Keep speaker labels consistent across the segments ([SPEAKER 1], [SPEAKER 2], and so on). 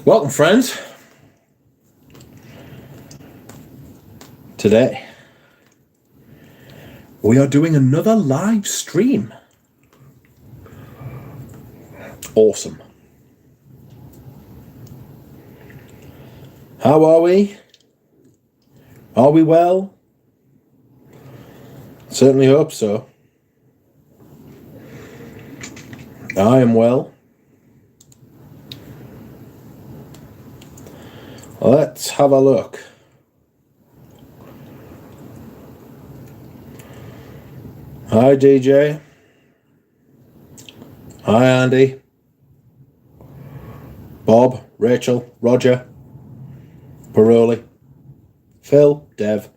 [SPEAKER 1] Welcome, friends. Today we are doing another live stream. Awesome. How are we? Are we well? Certainly hope so. I am well. Let's have a look. Hi, DJ. Hi, Andy. Bob, Rachel, Roger, Paroli, Phil, Dev,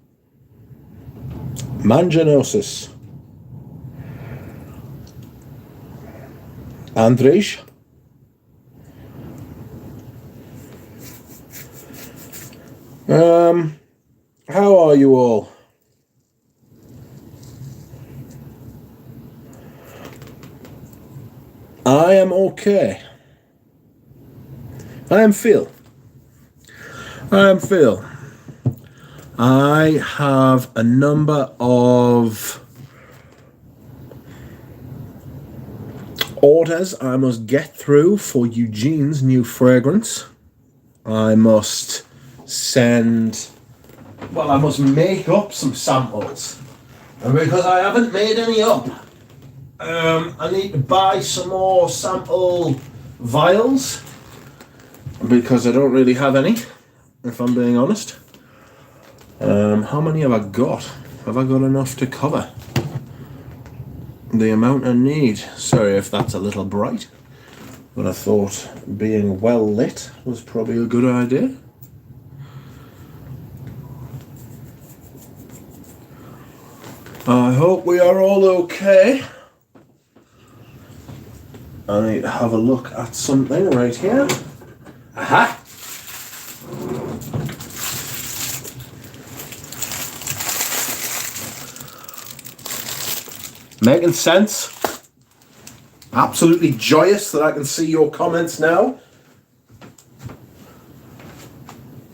[SPEAKER 1] Manganosis, Andrej. How are you all? I am okay. I am Phil. I have a number of orders I must get through for Eugene's new fragrance. I must make up some samples. And because I haven't made any up, I need to buy some more sample vials because I don't really have any, if I'm being honest. How many have I got? Have I got enough to cover the amount I need? Sorry if that's a little bright, but I thought being well lit was probably a good idea. I hope we are all okay. I need to have a look at something right here. Aha! Making sense. Absolutely joyous that I can see your comments now.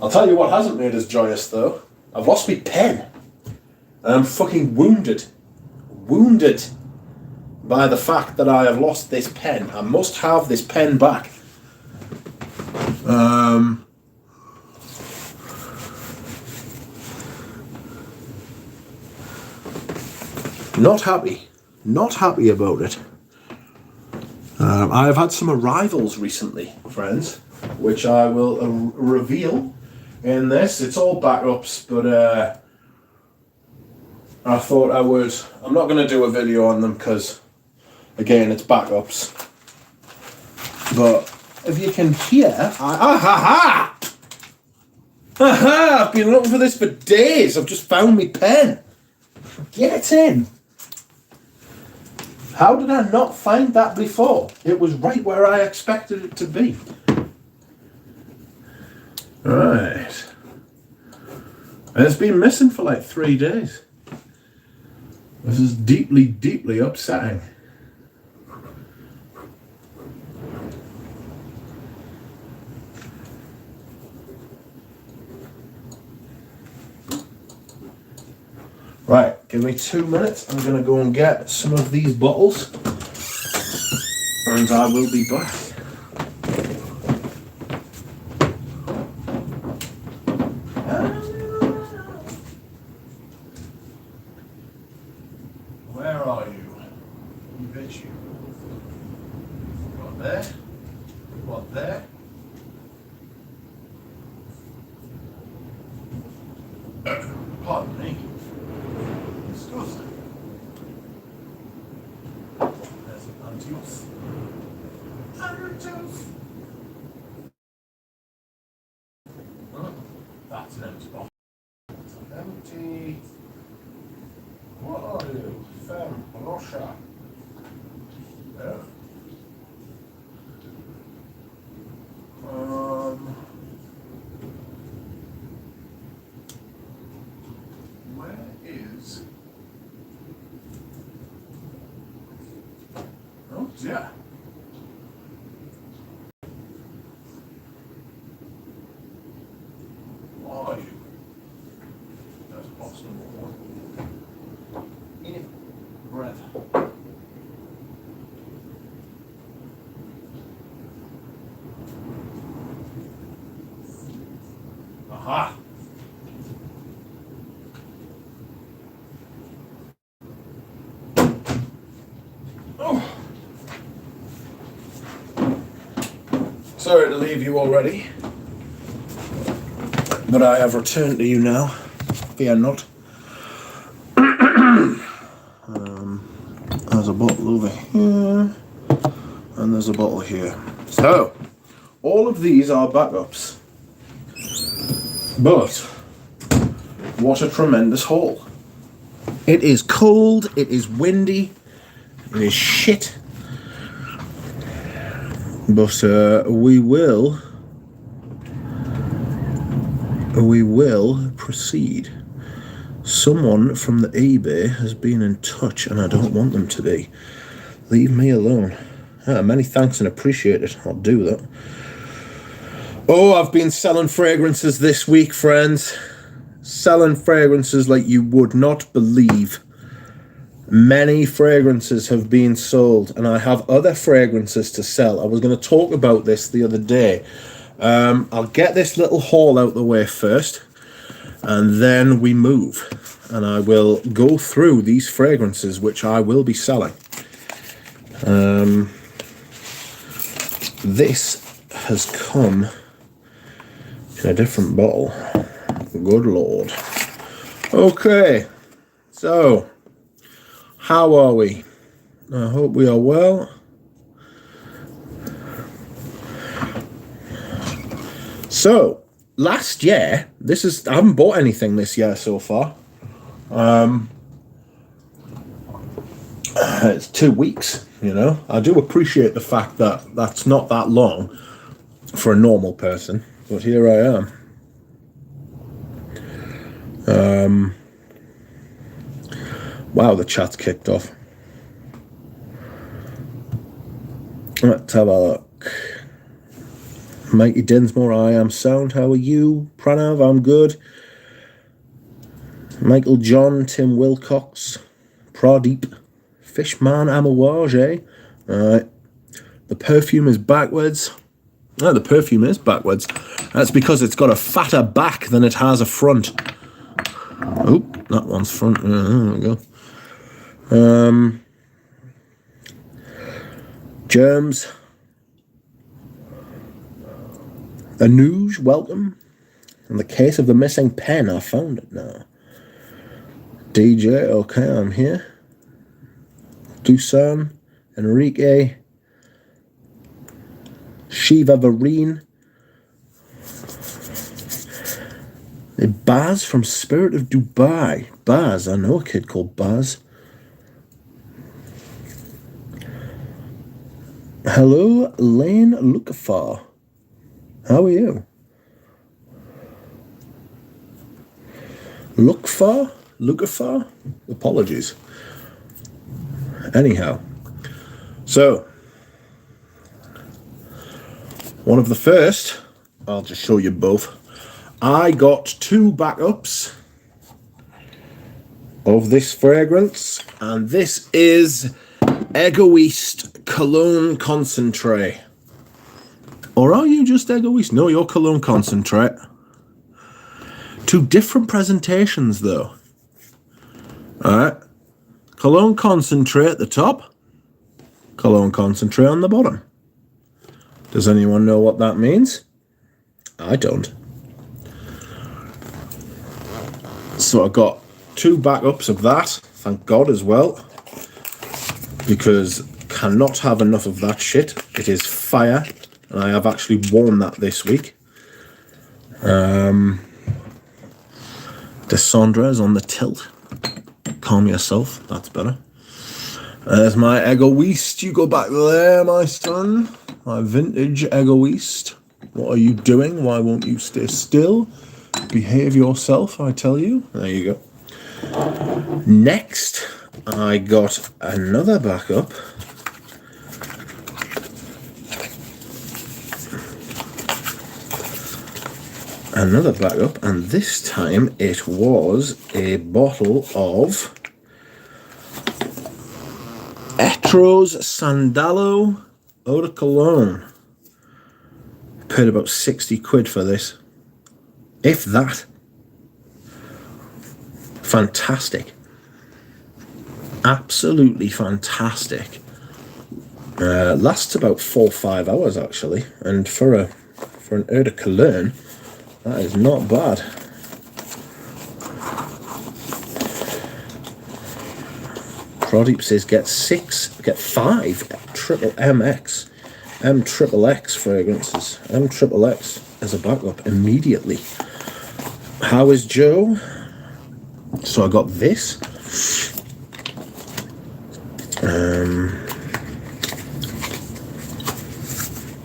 [SPEAKER 1] I'll tell you what hasn't made us joyous though. I've lost my pen. And I'm fucking wounded. Wounded by the fact that I have lost this pen. I must have this pen back. Not happy. Not happy about it. I have had some arrivals recently, friends, which I will reveal in this. It's all backups, but I thought I would. I'm not going to do a video on them because, again, it's backups. But if you can hear, I've been looking for this for days. I've just found my pen. Get in. How did I not find that before? It was right where I expected it to be. Right. And it's been missing for like 3 days. This is deeply, deeply upsetting. Right, give me 2 minutes. I'm going to go and get some of these bottles. And I will be back. Where are you? You bitch you. What there? What there? Pardon me. Disgusting. There's an anti-off. Oh, that's an empty bottle. Empty. What are you? Femme, Russia. Yeah. Where is? Oh dear. Aha. Oh. Sorry to leave you already, but I have returned to you now. Fear not. There's a bottle over here, and there's a bottle here. So, all of these are backups. But, what a tremendous haul. It is cold, it is windy, it is shit. But we will proceed. Someone from the eBay has been in touch, and I don't want them to be. Leave me alone. Many thanks and appreciate it. I'll do that. Oh, I've been selling fragrances this week, friends. Selling fragrances like you would not believe. Many fragrances have been sold, and I have other fragrances to sell. I was going to talk about this the other day. I'll get this little haul out the way first, and then we move. And I will go through these fragrances, which I will be selling. This has come in a different bottle. Good Lord. Okay, so how are we? I hope we are well. So last year, I haven't bought anything this year so far. It's 2 weeks, you know. I do appreciate the fact that that's not that long for a normal person, but here I am. Wow, the chat's kicked off. Let's have a look. Mikey Dinsmore, I am sound. How are you? Pranav, I'm good. Michael John, Tim Wilcox, Pradeep, Fishman Amouage, eh? Alright. The perfume is backwards. Oh, the perfume is backwards. That's because it's got a fatter back than it has a front. Oh, that one's front. There we go. Germs. Anuj, welcome. In the case of the missing pen, I found it now. DJ, okay, I'm here. Dusan, Enrique, Shiva Vareen, Baz from Spirit of Dubai. Baz, I know a kid called Baz. Hello, Lane Lukafar. How are you? Lukafar? Apologies. Anyhow, so one of the first, I'll just show you both. I got 2 backups of this fragrance, and this is Egoist Cologne Concentrate. Or are you just Egoist? No, you're Cologne Concentrate. 2 different presentations, though. Alright. Cologne Concentrate at the top. Cologne Concentrate on the bottom. Does anyone know what that means? I don't. So I got 2 backups of that, thank God, as well. Because cannot have enough of that shit. It is fire. And I have actually worn that this week. Descendra is on the tilt. Calm yourself, that's better. There's my Egoist. You go back there, my son. My vintage Egoist. What are you doing? Why won't you stay still? Behave yourself, I tell you. There you go. Next, I got another backup. Another backup, and this time it was a bottle of Etros Sandalo Eau de Cologne. Paid about 60 quid for this. if that. Fantastic. Absolutely fantastic. Lasts about 4 or 5 hours actually, and for an eau de cologne, that is not bad. Pradeep says get 5 triple MX, M-triple-X fragrances, M-triple-X as a backup immediately. How is Joe? So I got this.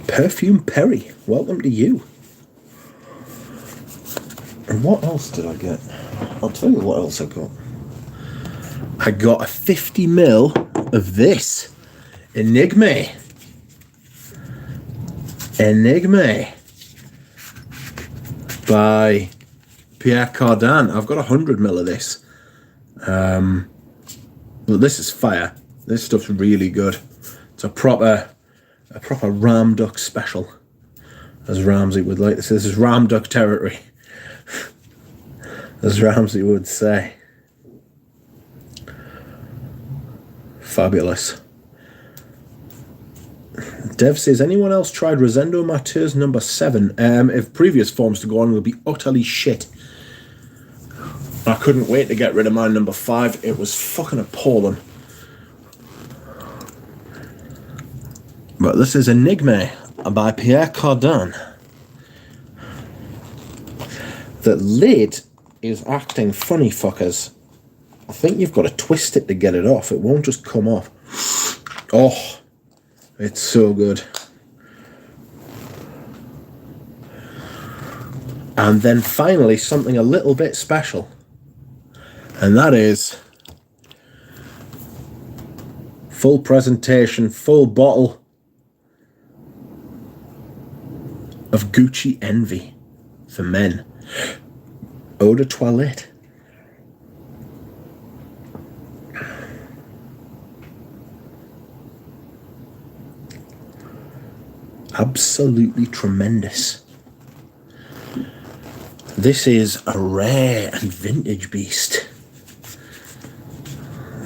[SPEAKER 1] Perfume Perry, welcome to you. And what else did I get? I'll tell you what else I got. I got a 50ml of this. Enigma. By Pierre Cardin. I've got 100ml of this. But this is fire. This stuff's really good. It's a proper ram duck special, as Ramsey would like to say. This is ram duck territory, as Ramsey would say. Fabulous. Dev says, anyone else tried Rosendo Mateus number 7? If previous forms to go on will be utterly shit. I couldn't wait to get rid of my number 5. It was fucking appalling. But this is Enigma by Pierre Cardin. The lid is acting funny, fuckers. I think you've got to twist it to get it off. It won't just come off. Oh, it's so good. And then finally, something a little bit special. And that is full presentation, full bottle of Gucci Envy for men. Eau de toilette. Absolutely tremendous. This is a rare and vintage beast.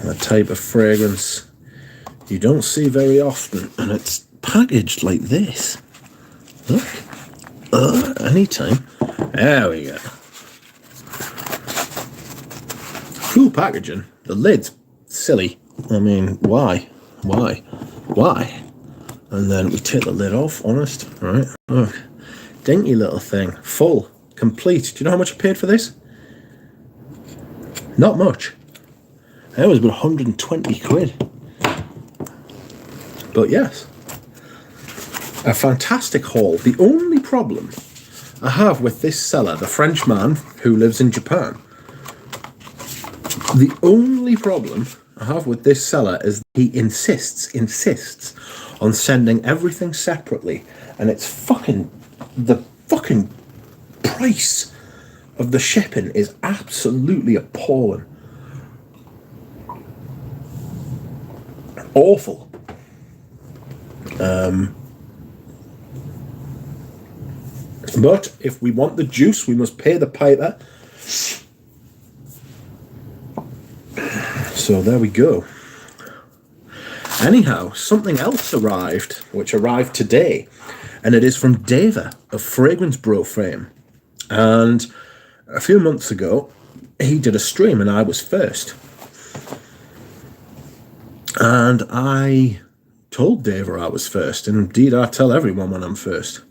[SPEAKER 1] A type of fragrance you don't see very often, and it's packaged like this. Look. Anytime. There we go. Cool packaging. The lid's silly. I mean, why? And then we take the lid off, honest. Right, look. Dinky little thing. Full. Complete. Do you know how much I paid for this? Not much. It was about 120 quid. But yes. A fantastic haul. The only problem I have with this seller, the French man who lives in Japan, the only problem I have with this seller is he insists on sending everything separately, and it's the fucking price of the shipping is absolutely appalling. Awful. But if we want the juice, we must pay the piper. So there we go. Anyhow, something else arrived, which arrived today, and it is from Deva of Fragrance Bro fame. And a few months ago, he did a stream, and I was first. And I told Deva I was first, and indeed I tell everyone when I'm first.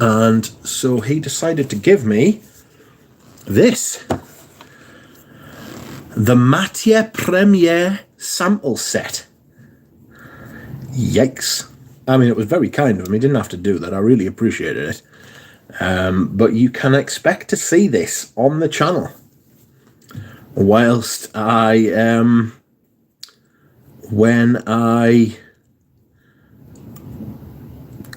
[SPEAKER 1] And so he decided to give me this. The Matière Première sample set. Yikes. I mean, it was very kind of him. He didn't have to do that. I really appreciated it. But you can expect to see this on the channel whilst when I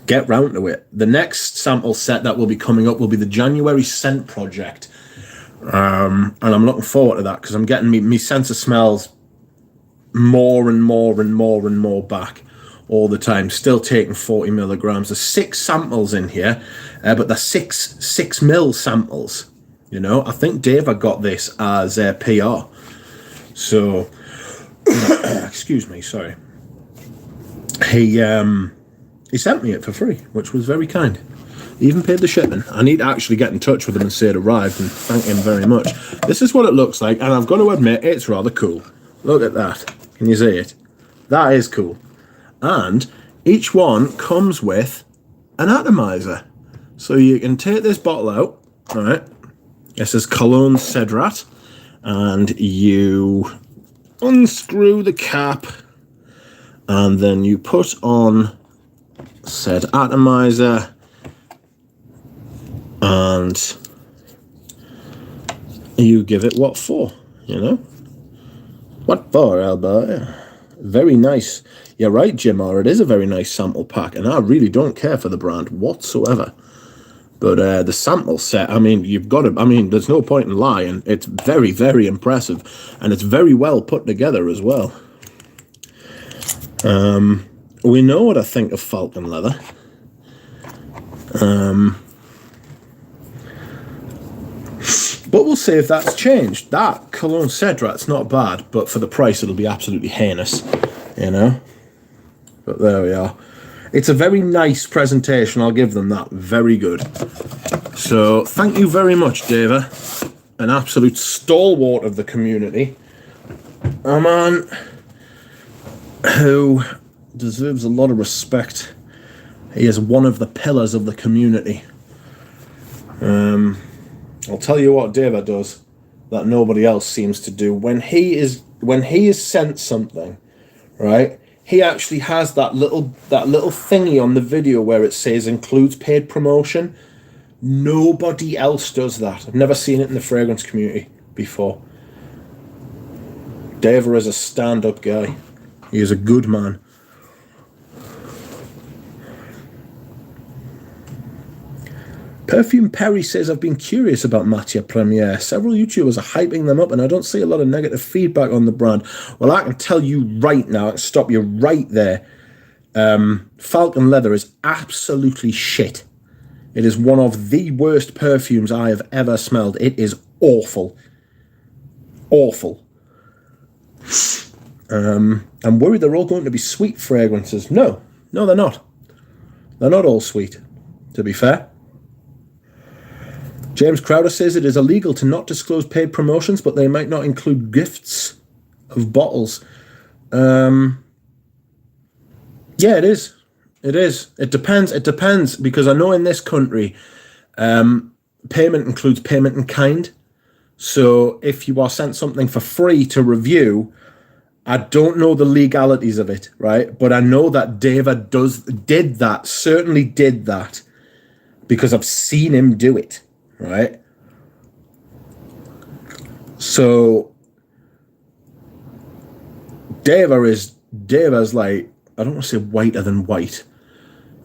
[SPEAKER 1] get round to it. The next sample set that will be coming up will be the January Scent Project. And I'm looking forward to that because I'm getting me sense of smells more and more back all the time. Still taking 40 milligrams. There's 6 samples in here, but they're 6 mil samples. You know, I think Dave got this as a PR. So, excuse me, sorry. He sent me it for free, which was very kind. He even paid the shipping. I need to actually get in touch with him and say it arrived and thank him very much. This is what it looks like, and I've got to admit, it's rather cool. Look at that. Can you see it? That is cool. And each one comes with an atomizer. So you can take this bottle out, all right? This is Cologne Cedrat, and you unscrew the cap, and then you put on said atomizer, and you give it what for, you know? What for, Albert? Very nice. You're right, Jim, or it is a very nice sample pack, and I really don't care for the brand whatsoever. But the sample set, I mean, you've got to, I mean, there's no point in lying. It's very, very impressive. And it's very well put together as well. We know what I think of Falcon leather. But we'll see if that's changed. That Cologne Cedrat's not bad, but for the price, it'll be absolutely heinous, you know? But there we are. It's a very nice presentation, I'll give them that. Very good. So, thank you very much, Dava. An absolute stalwart of the community. A man who deserves a lot of respect. He is one of the pillars of the community. I'll tell you what Dava does that nobody else seems to do. When he is sent something, right? He actually has that little thingy on the video where it says includes paid promotion. Nobody else does that. I've never seen it in the fragrance community before. Dava is a stand-up guy. He is a good man. Perfume Perry says, I've been curious about Matière Première. Several YouTubers are hyping them up and I don't see a lot of negative feedback on the brand. Well, I can tell you right now, I can stop you right there. Falcon Leather is absolutely shit. It is one of the worst perfumes I have ever smelled. It is awful. Awful. I'm worried they're all going to be sweet fragrances. No, they're not. They're not all sweet, to be fair. James Crowder says it is illegal to not disclose paid promotions, but they might not include gifts of bottles. Yeah, it is. It is. It depends. It depends, because I know in this country, payment includes payment in kind. So if you are sent something for free to review, I don't know the legalities of it, right? But I know that Dava certainly did that, because I've seen him do it. Right? So Dava's like, I don't want to say whiter than white.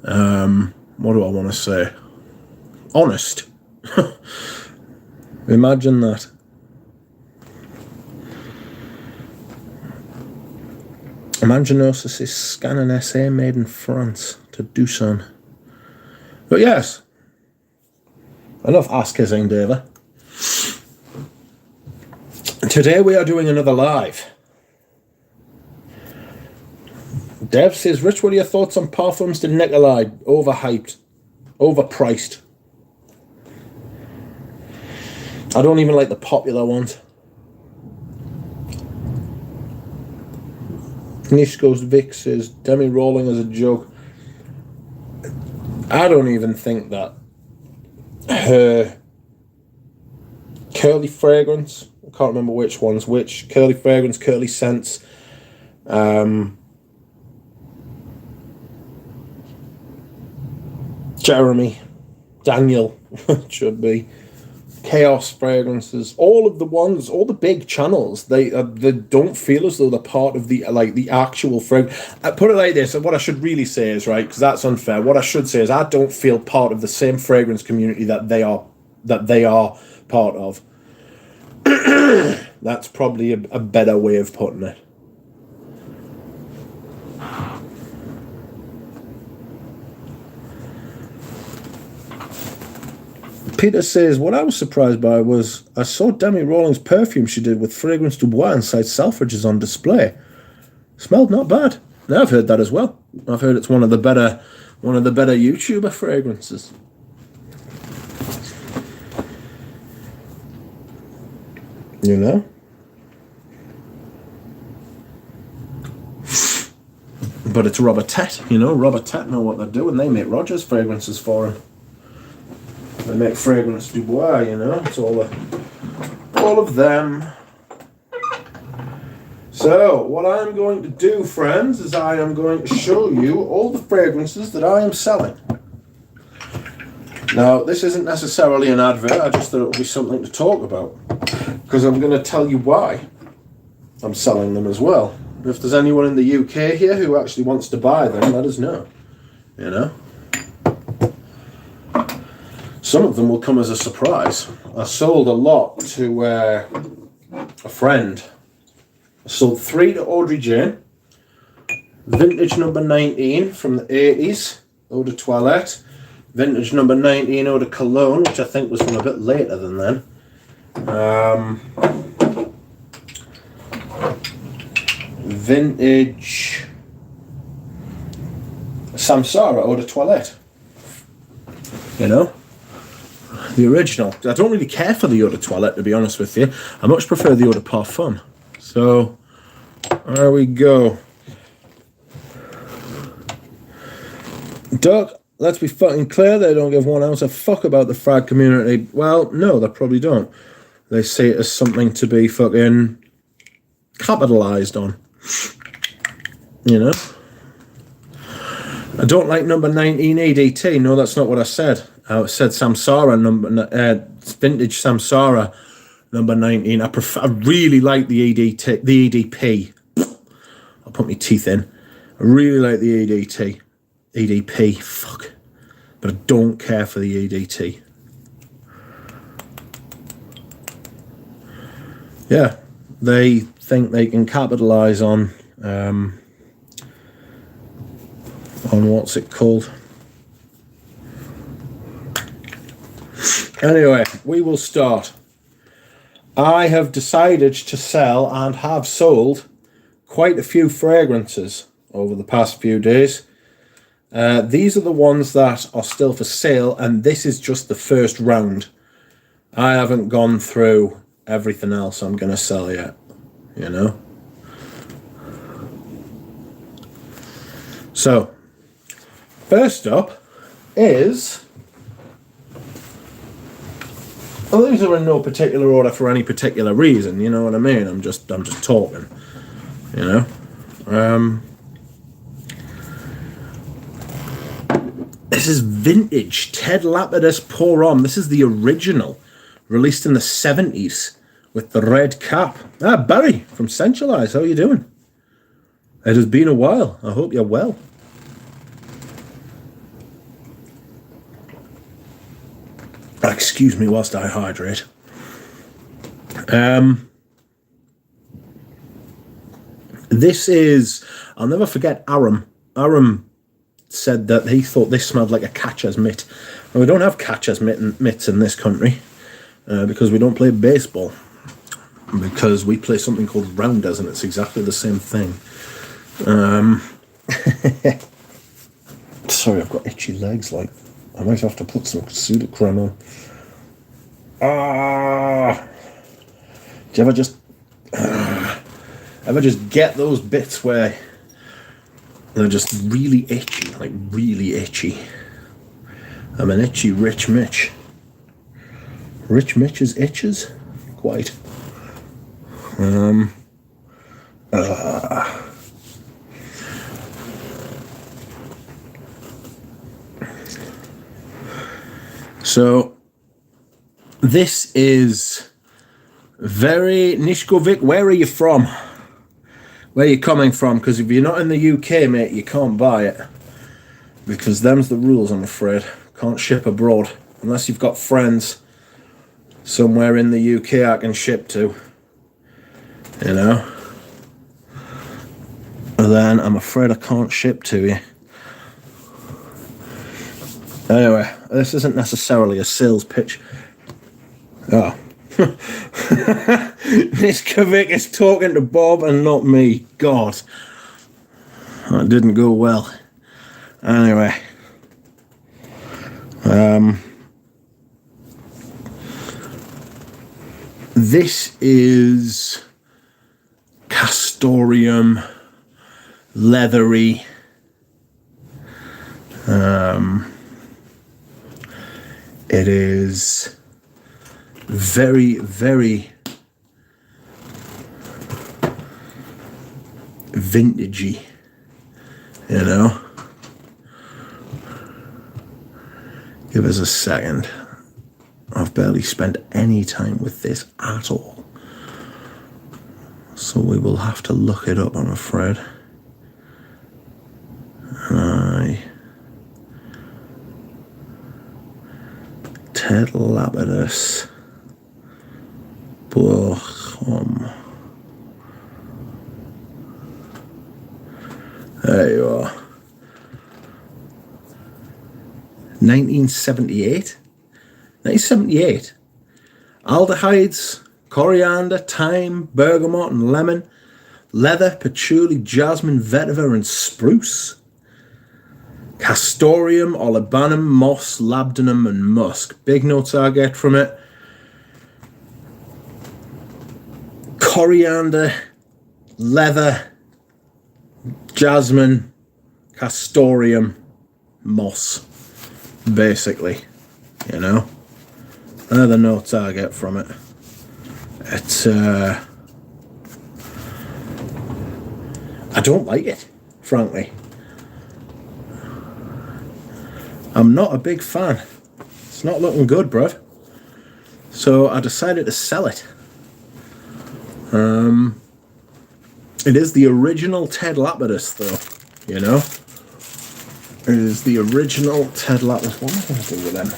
[SPEAKER 1] What do I want to say? Honest. Imagine that. Imaginosis is scanning SA made in France to Dusson. But yes. Enough ass kissing, Dava. Today we are doing another live. Dev says, Rich, what are your thoughts on Parfums de Nicolai? Overhyped. Overpriced. I don't even like the popular ones. Nishko's Vic says, Demi Rolling is a joke. I don't even think that her curly fragrance, I can't remember which one's which, curly fragrance, curly scents, Jeremy, Daniel, should be, Chaos fragrances, all of the ones, all the big channels, they don't feel as though they're part of the actual fragrance. I put it like this, and what I should really say is, right, because that's unfair, what I should say is I don't feel part of the same fragrance community that they are part of. That's probably a better way of putting it. Peter says, what I was surprised by was I saw Demi Rawlings' perfume she did with Fragrance Dubois inside Selfridges on display. Smelled not bad. Now, I've heard that as well. I've heard it's one of the better YouTuber fragrances. You know? But it's Robert Tett, you know. Robert Tett know what they're doing. They make Rogers fragrances for him. They make Fragrance Dubois, you know. It's all of them. So, what I'm going to do, friends, is I am going to show you all the fragrances that I am selling. Now, this isn't necessarily an advert. I just thought it would be something to talk about. Because I'm going to tell you why I'm selling them as well. If there's anyone in the UK here who actually wants to buy them, let us know. You know? Some of them will come as a surprise. I sold a lot to a friend. I sold 3 to Audrey Jane. Vintage number 19 from the 80s, Eau de Toilette. Vintage number 19 Eau de Cologne, which I think was from a bit later than then. Vintage Samsara Eau de Toilette. You know? The original. I don't really care for the Eau de Toilette, to be honest with you. I much prefer the Eau de Parfum. So, there we go. Doug, let's be fucking clear, they don't give 1 ounce of fuck about the frag community. Well, no, they probably don't. They see it as something to be fucking capitalised on. You know? I don't like number 19 EDT. No, that's not what I said. I said Samsara, vintage Samsara, number 19. I really like the EDT, the EDP. I'll put my teeth in. I really like the EDT. EDP, fuck. But I don't care for the EDT. Yeah, they think they can capitalise on what's it called? Anyway, we will start. I have decided to sell and have sold quite a few fragrances over the past few days. These are the ones that are still for sale, and this is just the first round. I haven't gone through everything else I'm going to sell yet, you know. So, first up is... Well, these are in no particular order for any particular reason, you know what I mean? I'm just talking, you know. This is vintage Ted Lapidus Pour Homme. This is the original, released in the 70s with the red cap. Ah, Barry from Centralize, how are you doing? It has been a while. I hope you're well. Excuse me whilst I hydrate. This is, I'll never forget Aram. Aram said that he thought this smelled like a catcher's mitt. And we don't have catcher's mitts in this country because we don't play baseball. Because we play something called rounders and it's exactly the same thing. Sorry, I've got itchy legs, like I might have to put some Sudocrem on. Do you ever just get those bits where they're just really itchy, like really itchy? I'm an itchy Rich Mitch. Rich Mitch's itches? Quite. So this is very Nishkovic. Where are you from? Where are you coming from? Because if you're not in the UK, mate, you can't buy it. Because them's the rules, I'm afraid. Can't ship abroad. Unless you've got friends somewhere in the UK I can ship to. You know? And then I'm afraid I can't ship to you. Anyway, this isn't necessarily a sales pitch. Oh. Miss Kavik is talking to Bob and not me. God. That didn't go well. Anyway. This is Castoreum, leathery. It is very, very vintagey, you know. Give us a second. I've barely spent any time with this at all, so we will have to look it up, I'm afraid. Ted Lapidus Bochum. There you are. 1978. 1978. Aldehydes, coriander, thyme, bergamot and lemon, leather, patchouli, jasmine, vetiver and spruce. Castoreum, olibanum, moss, labdanum and musk. Big notes I get from it. Coriander, leather, jasmine, castoreum, moss. Basically, you know. They're the notes I get from it. It's I don't like it, frankly. I'm not a big fan. It's not looking good, bruv. So I decided to sell it. It is the original Ted Lapidus, though, you know. It is the original Ted Lapidus. What am I going to do with them?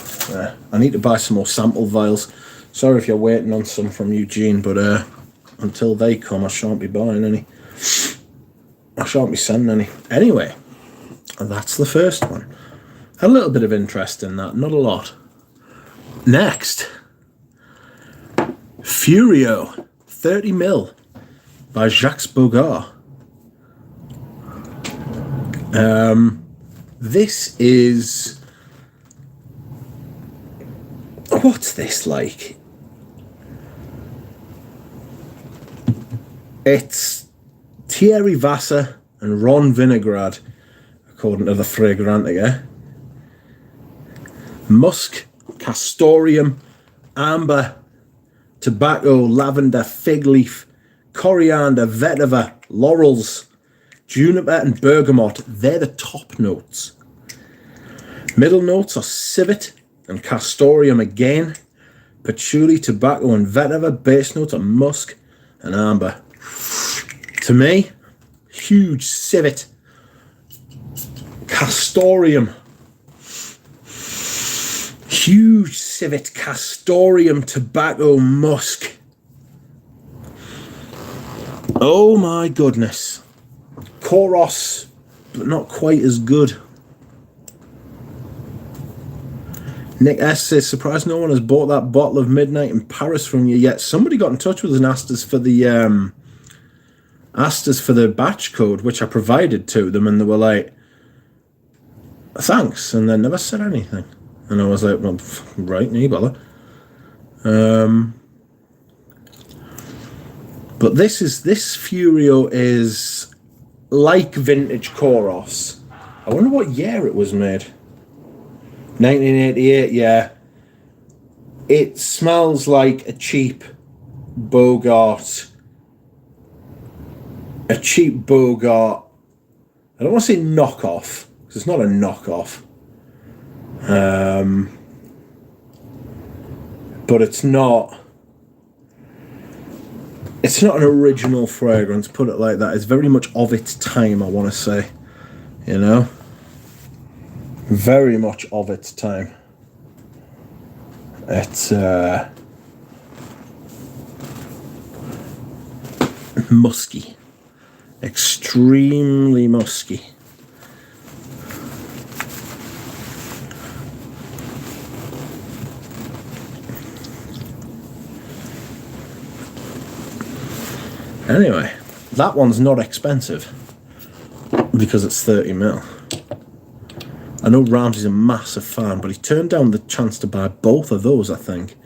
[SPEAKER 1] I need to buy some more sample vials. Sorry if you're waiting on some from Eugene, but until they come, I shan't be buying any. I shan't be sending any. Anyway, that's the first one. A little bit of interest in that, not a lot. Next, Furio 30ml by Jacques Bogart. This is... What's this like? It's Thierry Vassar and Ron Vinograd, according to the Fragrantica. Musk, castoreum, amber, tobacco, lavender, fig leaf, coriander, vetiver, laurels, juniper and bergamot. They're the top notes. Middle notes are civet and castoreum again. Patchouli, tobacco and vetiver. Base notes are musk and amber. To me, huge civet, castoreum. Huge civet, castoreum, tobacco, musk. Oh my goodness. Koros, but not quite as good. Nick S says, surprised no one has bought that bottle of Midnight in Paris from you yet. Somebody got in touch with us and asked us for the batch code, which I provided to them, and they were like, thanks, and they never said anything. And I was like, well, right, no bother. But this Furio is like vintage Koros. I wonder what year it was made. 1988, yeah. It smells like a cheap Bogart. A cheap Bogart. I don't want to say knockoff, because it's not a knockoff. But it's not an original fragrance, put it like that. It's very much of its time, I want to say. You know? Very much of its time. It's musky. Extremely musky. Anyway, that one's not expensive because it's 30ml. I know Ramsey's a massive fan, but he turned down the chance to buy both of those, I think.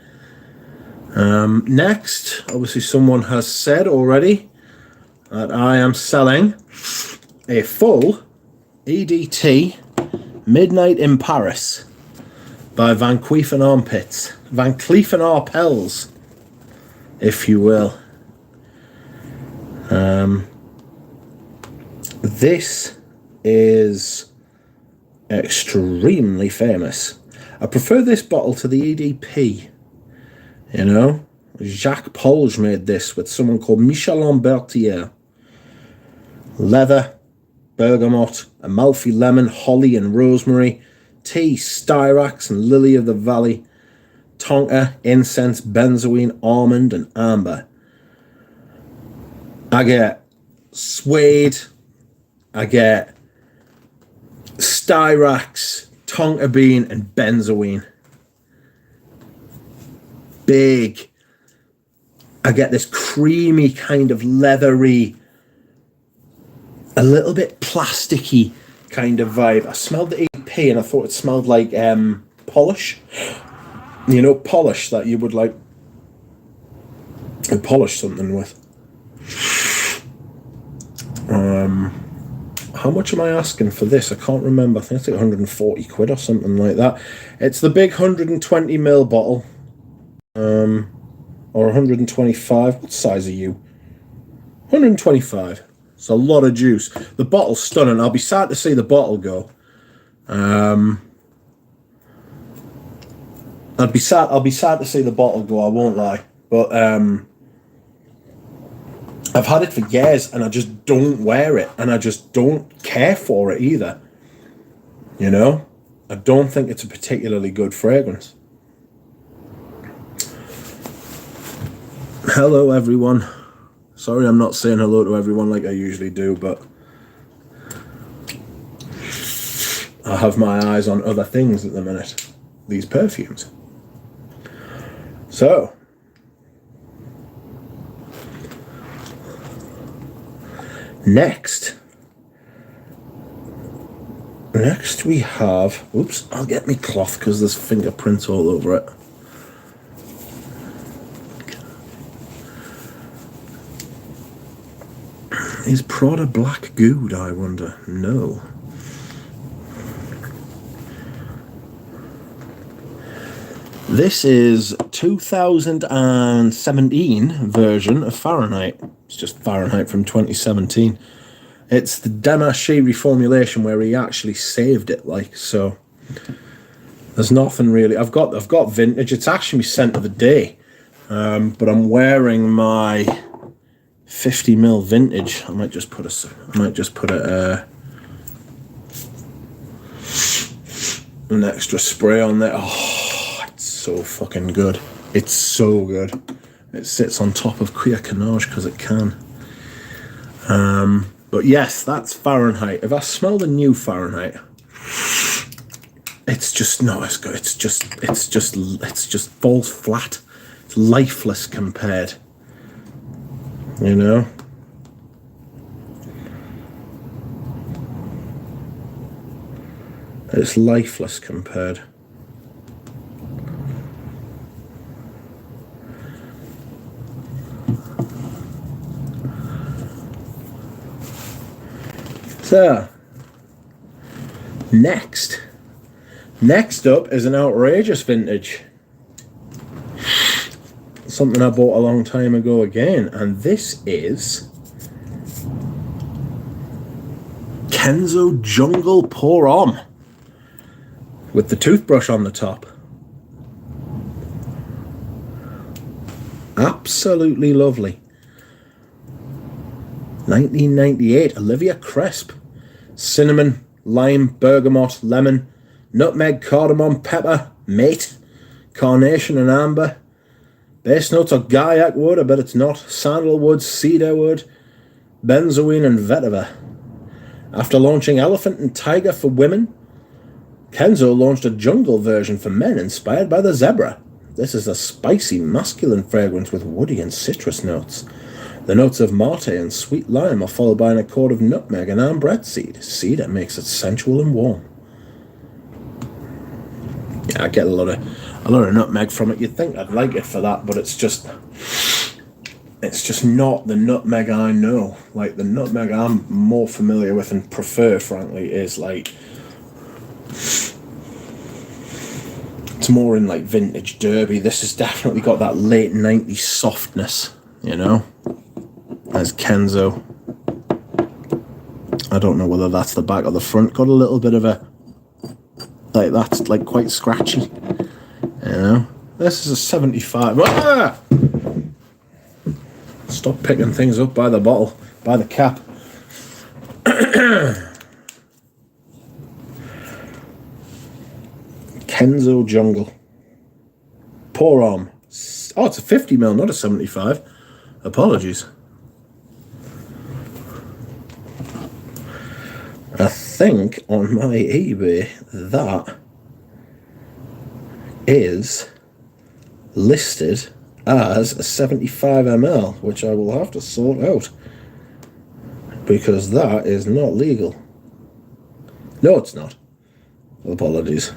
[SPEAKER 1] Next, obviously someone has said already that I am selling a full EDT Midnight in Paris by Van Cleef & Arpels. Van Cleef & Arpels, if you will. This is extremely famous. I prefer this bottle to the EDP. You know, Jacques Polge made this with someone called Michel Lambertier. Leather, bergamot, Amalfi lemon, holly and rosemary, tea, styrax and lily of the valley, tonka, incense, benzoin, almond and amber. I get suede, I get styrax, tonka bean and benzoin. Big. I get this creamy kind of leathery, a little bit plasticky kind of vibe. I smelled the EP and I thought it smelled like polish. You know, polish that you would like to polish something with. How much am I asking for this? I can't remember. I think it's like 140 quid or something like that. It's the big 120ml bottle. Or 125. What size are you? 125. It's a lot of juice. The bottle's stunning. I'll be sad to see the bottle go. I'll be sad to see the bottle go, I won't lie. But I've had it for years and I just don't wear it and I just don't care for it either. You know? I don't think it's a particularly good fragrance. Hello everyone. Sorry I'm not saying hello to everyone like I usually do, but I have my eyes on other things at the minute. These perfumes. So, next we have, oops, I'll get me cloth because there's fingerprints all over it. Is Prada black good, I wonder? No. This is 2017 version of Fahrenheit. It's just Fahrenheit from 2017. It's the Demaché reformulation where he actually saved it, like, so. There's nothing really. I've got vintage. It's actually my scent of the day. But I'm wearing my 50ml vintage. I might just put an extra spray on there. Oh, it's so fucking good. It's so good. It sits on top of Cuir Canage because it can. But yes, that's Fahrenheit. If I smell the new Fahrenheit, it's just not as good. It's just falls flat. It's lifeless compared. You know? It's lifeless compared. So, next up is an outrageous vintage. Something I bought a long time ago again, and this is Kenzo Jungle Pour Homme with the toothbrush on the top. Absolutely lovely. 1998, Olivia Cresp. Cinnamon, lime, bergamot, lemon, nutmeg, cardamom, pepper, mate, carnation and amber. Base notes are gaiac wood, I bet it's not, sandalwood, cedarwood, benzoin and vetiver. After launching Elephant and Tiger for women, Kenzo launched a jungle version for men inspired by the zebra. This is a spicy, masculine fragrance with woody and citrus notes. The notes of mate and sweet lime are followed by an accord of nutmeg and ambrette seed. Cedar makes it sensual and warm. Yeah, I get a lot of nutmeg from it. You'd think I'd like it for that, but it's just not the nutmeg I know. Like, the nutmeg I'm more familiar with and prefer, frankly, is like, it's more in like vintage derby. This has definitely got that late 90s softness, you know. There's Kenzo. I don't know whether that's the back or the front. Got a little bit of a, like, that's like quite scratchy, you know. This is a 75. Ah! Stop picking things up by the bottle, by the cap. Kenzo Jungle. Pour arm. Oh, it's a 50ml, not a 75. Apologies. I think on my eBay that is listed as a 75ml, which I will have to sort out because that is not legal. No, it's not. Apologies.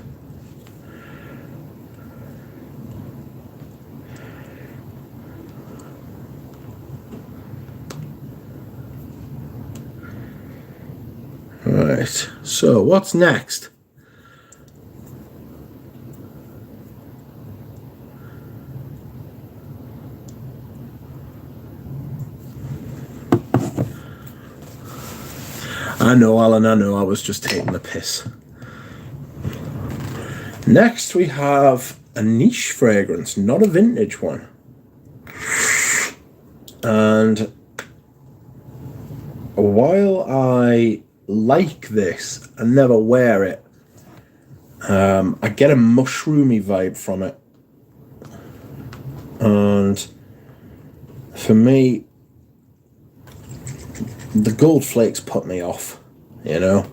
[SPEAKER 1] Right, so what's next? I know, Alan, I know, I was just taking the piss. Next we have a niche fragrance, not a vintage one. And while I like this, I never wear it. I get a mushroomy vibe from it. And for me, the gold flakes put me off, you know.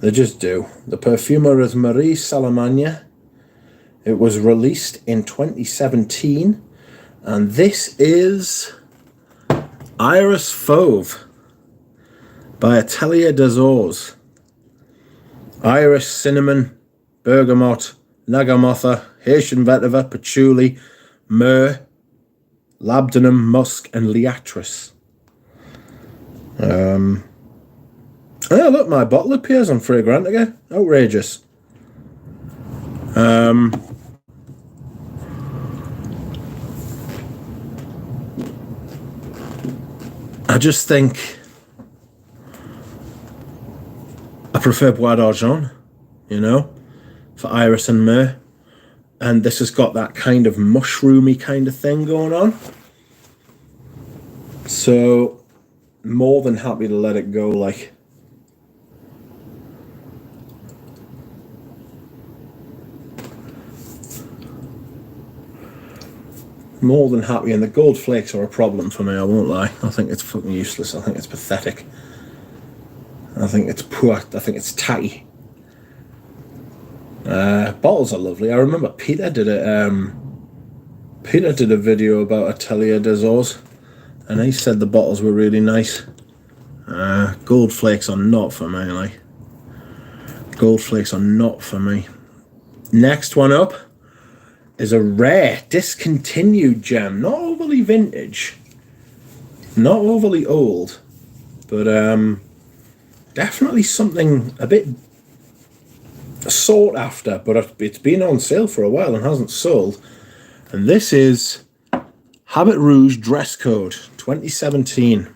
[SPEAKER 1] They just do. The perfumer is Marie Salamagna. It was released in 2017. And this is Iris Fauve by Atelier des Ors. Iris, cinnamon, bergamot, nagamotha, Haitian vetiver, patchouli, myrrh, labdanum, musk, and liatris. Oh, look, my bottle appears on Fragrantica. Outrageous. I just think I prefer Bois d'Argent, you know, for Iris and Myrrh. And this has got that kind of mushroomy kind of thing going on. So, more than happy to let it go, like. More than happy, and the gold flakes are a problem for me, I won't lie. I think it's fucking useless. I think it's pathetic. I think it's poor. I think it's tacky. Bottles are lovely. I remember Peter did a video about Atelier des Ors, and he said the bottles were really nice. Gold flakes are not for me, like. Gold flakes are not for me. Next one up is a rare, discontinued gem. Not overly vintage, not overly old, but definitely something a bit sought after, but it's been on sale for a while and hasn't sold. And this is Habit Rouge Dress Code 2017.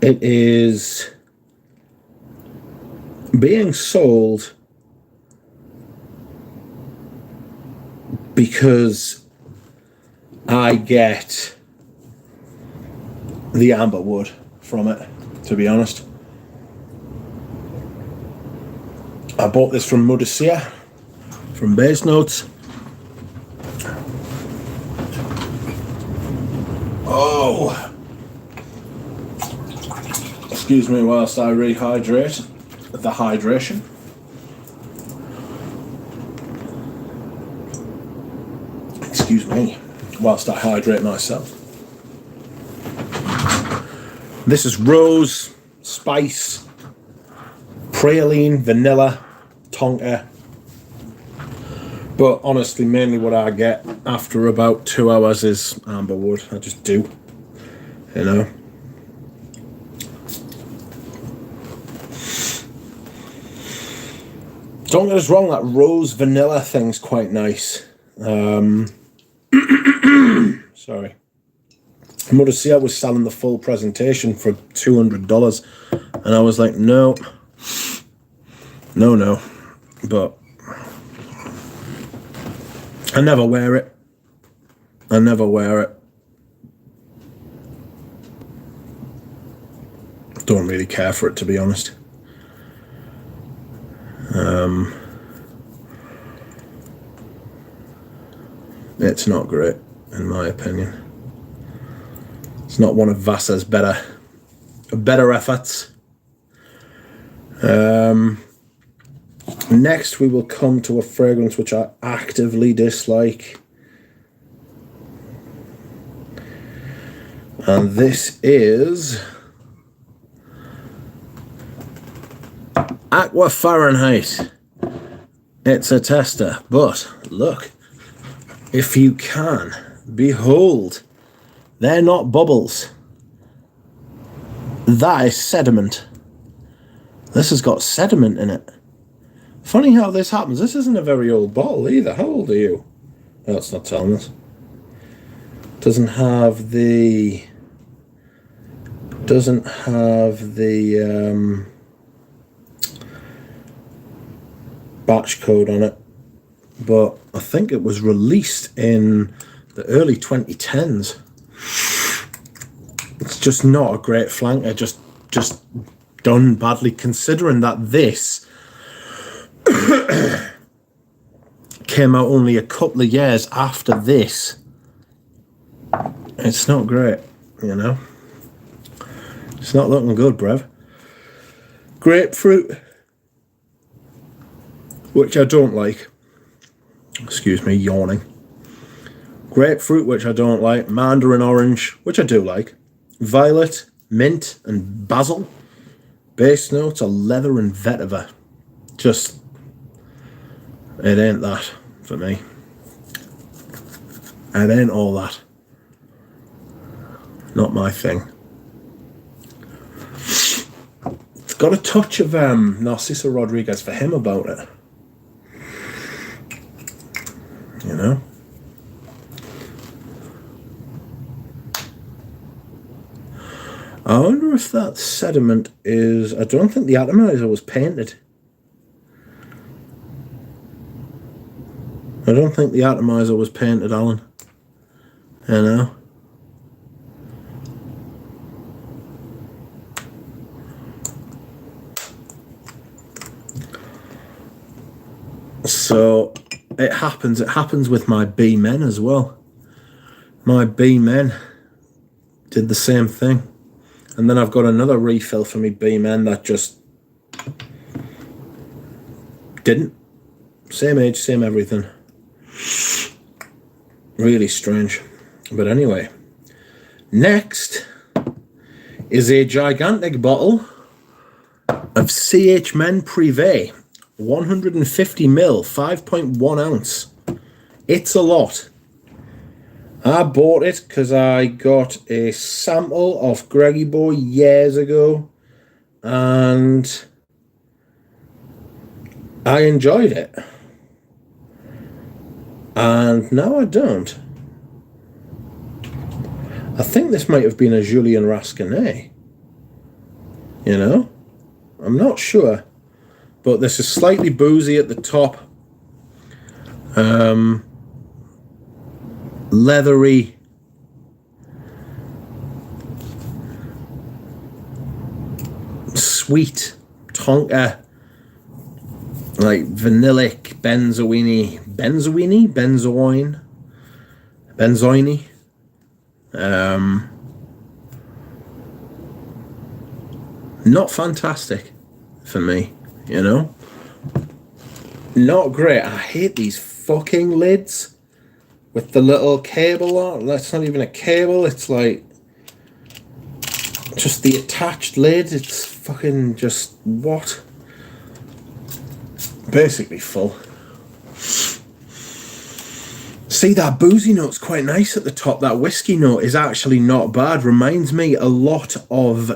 [SPEAKER 1] It is being sold because I get the amber wood from it, to be honest. I bought this from Modicea, from Base Notes. Oh! Excuse me whilst I rehydrate the hydration. whilst I hydrate myself. This is rose, spice, praline, vanilla, tonka. But honestly, mainly what I get after about 2 hours is amberwood. I just do, you know. Don't get us wrong, that rose vanilla thing's quite nice. Sorry. Modesty was selling the full presentation for $200, and I was like, no. But I never wear it. Don't really care for it, to be honest. It's not great, in my opinion. It's not one of Vasa's better efforts. Next, we will come to a fragrance which I actively dislike. And this is Aqua Fahrenheit. It's a tester, but look, if you can, behold, they're not bubbles. That is sediment. This has got sediment in it. Funny how this happens. This isn't a very old bottle either. How old are you? Oh, it's not telling us. Doesn't have the batch code on it, but I think it was released in the early 2010s. It's just not a great flanker, just done badly, considering that this came out only a couple of years after this. It's not great, you know. It's not looking good, bruv. Grapefruit, which I don't like. Excuse me, yawning. Grapefruit, which I don't like. Mandarin orange, which I do like. Violet, mint, and basil. Base notes are leather and vetiver. Just, it ain't that for me. It ain't all that. Not my thing. It's got a touch of Narciso Rodriguez for him about it. You know? I wonder if that sediment is... I don't think the atomizer was painted. I don't think the atomizer was painted, Alan. You know? So it happens with my B men as well. My B men did the same thing. And then I've got another refill for me B men that just didn't. Same age, same everything. Really strange. But anyway, next is a gigantic bottle of CH Men Privé, 150 ml, 5.1 ounce. It's a lot. I bought it because I got a sample of Greggy Boy years ago, and I enjoyed it. And now I don't. I think this might have been a Julien Rascanet. You know? I'm not sure. But this is slightly boozy at the top. Leathery. Sweet. Tonka. Like vanillic, benzoine. Not fantastic for me, you know. Not great. I hate these fucking lids. with the little cable on. That's not even a cable, it's like just the attached lid. It's fucking just what? Basically full. See, that boozy note's quite nice at the top. That whiskey note is actually not bad. Reminds me a lot of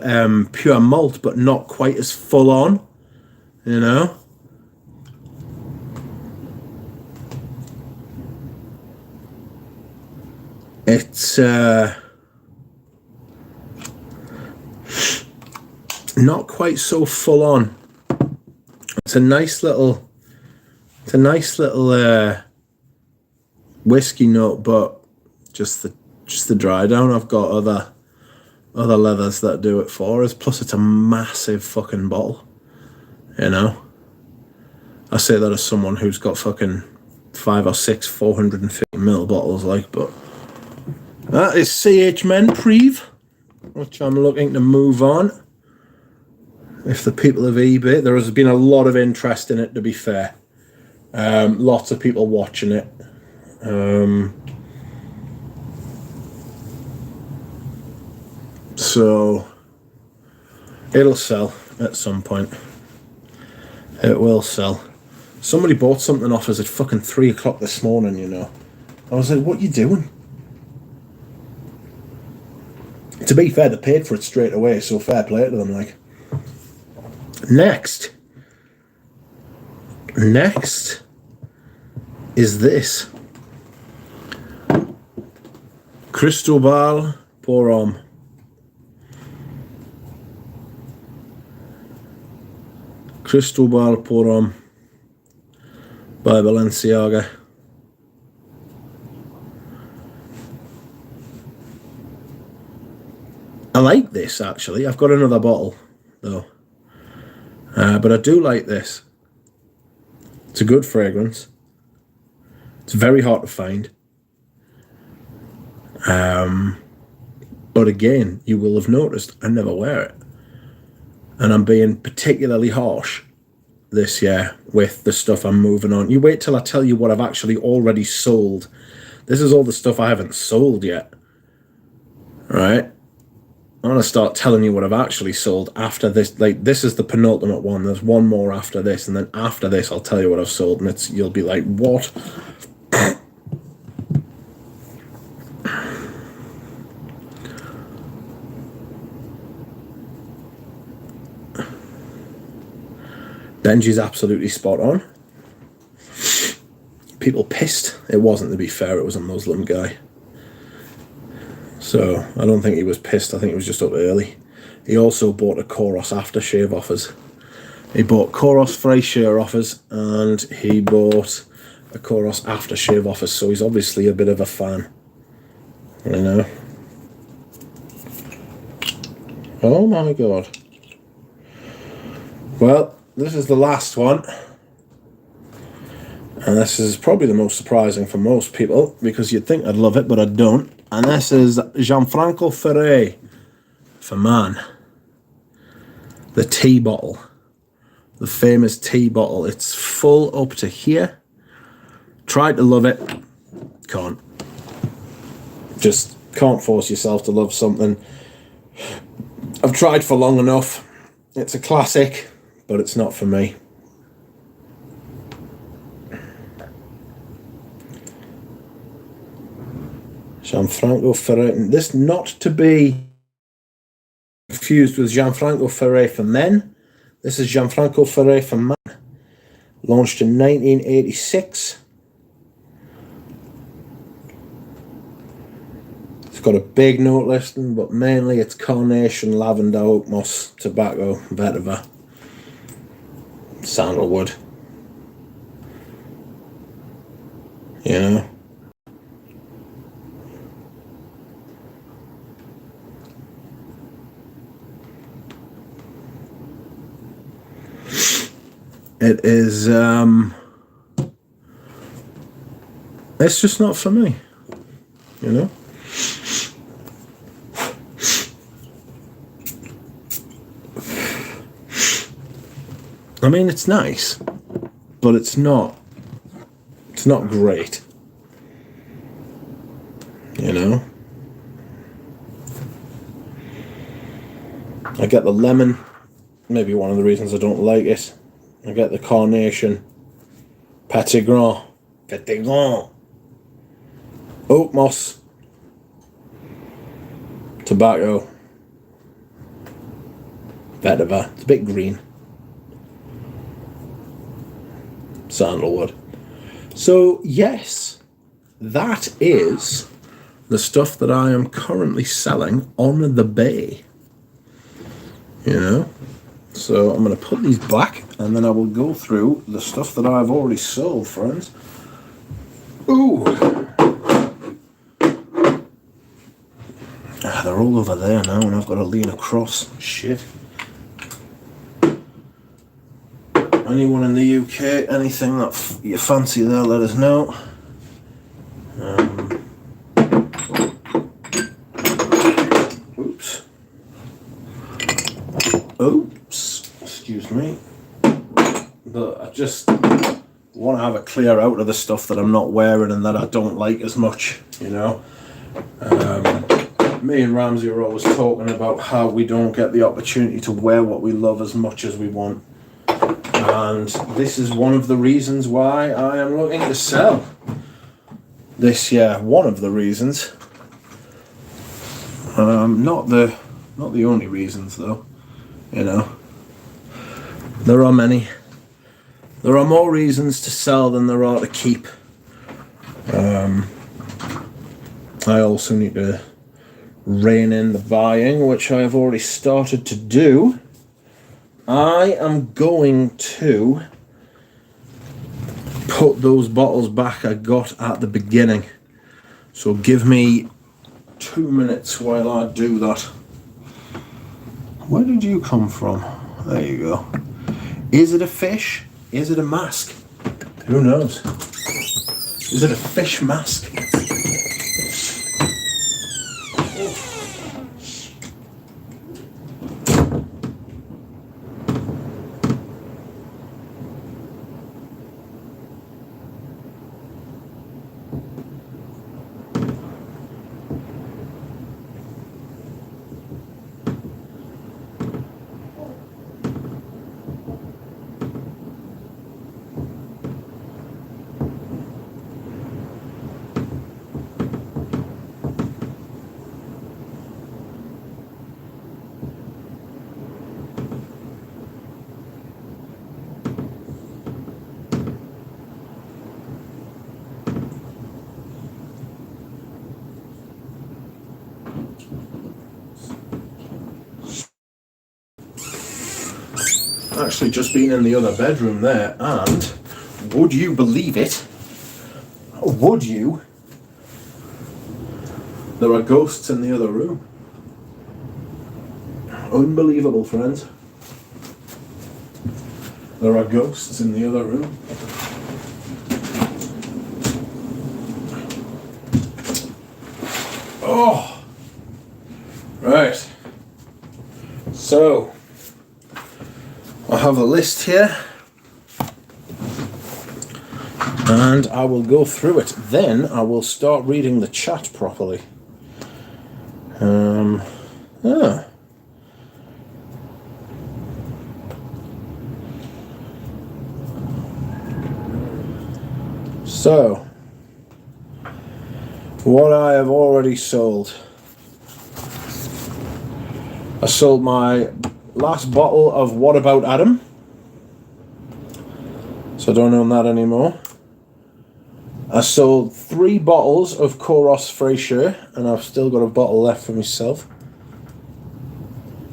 [SPEAKER 1] pure malt, but not quite as full on, you know? It's not quite so full on. It's a nice little whiskey note, but just the dry down. I've got other leathers that do it for us. Plus, it's a massive fucking bottle. You know, I say that as someone who's got fucking 5 or 6 450ml bottles, like. But that is CH Menpreve, which I'm looking to move on. If the people of eBay, there has been a lot of interest in it, to be fair. Lots of people watching it. So it'll sell at some point. It will sell. Somebody bought something off us at fucking 3 o'clock this morning, you know. I was like, what you doing? To be fair, they paid for it straight away, so fair play to them, like. Next is this. Cristobal por Homme. Cristobal por Homme by Balenciaga. I like this, actually. I've got another bottle, though. But I do like this. It's a good fragrance. It's very hard to find. But again, you will have noticed I never wear it. And I'm being particularly harsh this year with the stuff I'm moving on. You wait till I tell you what I've actually already sold. This is all the stuff I haven't sold yet. Right? I'm going to start telling you what I've actually sold after this. Like, this is the penultimate one. There's one more after this. And then after this, I'll tell you what I've sold. And you'll be like, what? Benji's absolutely spot on. People pissed. It wasn't, to be fair. It was a Muslim guy. So I don't think he was pissed. I think he was just up early. He also bought a Koros aftershave offers. He bought Koros Freischer offers and he bought a Koros aftershave offers. So he's obviously a bit of a fan. You know. Oh my god. Well, this is the last one. And this is probably the most surprising for most people because you'd think I'd love it, but I don't. And this is Gianfranco Ferré for man. The tea bottle. The famous tea bottle. It's full up to here. Tried to love it. Can't. Just can't force yourself to love something. I've tried for long enough. It's a classic, but it's not for me. Gianfranco Ferré. This not to be confused with Gianfranco Ferré for men. This is Gianfranco Ferré for man. Launched in 1986. It's got a big note listing, but mainly it's carnation, lavender, oak moss, tobacco, vetiver, sandalwood. You know? It is, it's just not for me, you know? I mean, it's nice, but it's not great. I get the lemon, maybe one of the reasons I don't like it. I get the carnation, petit grand, oak moss, tobacco, vetiver, it's a bit green, sandalwood. So yes, that is the stuff that I am currently selling on the bay. You know, so I'm going to put these back, and then I will go through the stuff that I've already sold, friends. Ooh, they're all over there now, and I've got to lean across. Shit. Anyone in the UK, anything that you fancy there, let us know. Oops, excuse me. But I just want to have a clear out of the stuff that I'm not wearing and that I don't like as much, you know. Me and Ramsey are always talking about how we don't get the opportunity to wear what we love as much as we want. And this is one of the reasons why I am looking to sell this year. One of the reasons. Not the only reasons though. You know, there are many. There are more reasons to sell than there are to keep. I also need to rein in the buying, which I have already started to do. I am going to put those bottles back I got at the beginning. So give me 2 minutes while I do that. Where did you come from? There you go. Is it a fish? Is it a mask? Who knows? Is it a fish mask? Actually just been in the other bedroom there, and would you believe it? Would you? There are ghosts in the other room. Unbelievable, friends. There are ghosts in the other room. Oh! Right. So, I have a list here. And I will go through it. Then I will start reading the chat properly. So, what I have already sold. I sold my last bottle of What About Adam? So I don't own that anymore. I sold 3 bottles of Koros Frasier, and I've still got a bottle left for myself.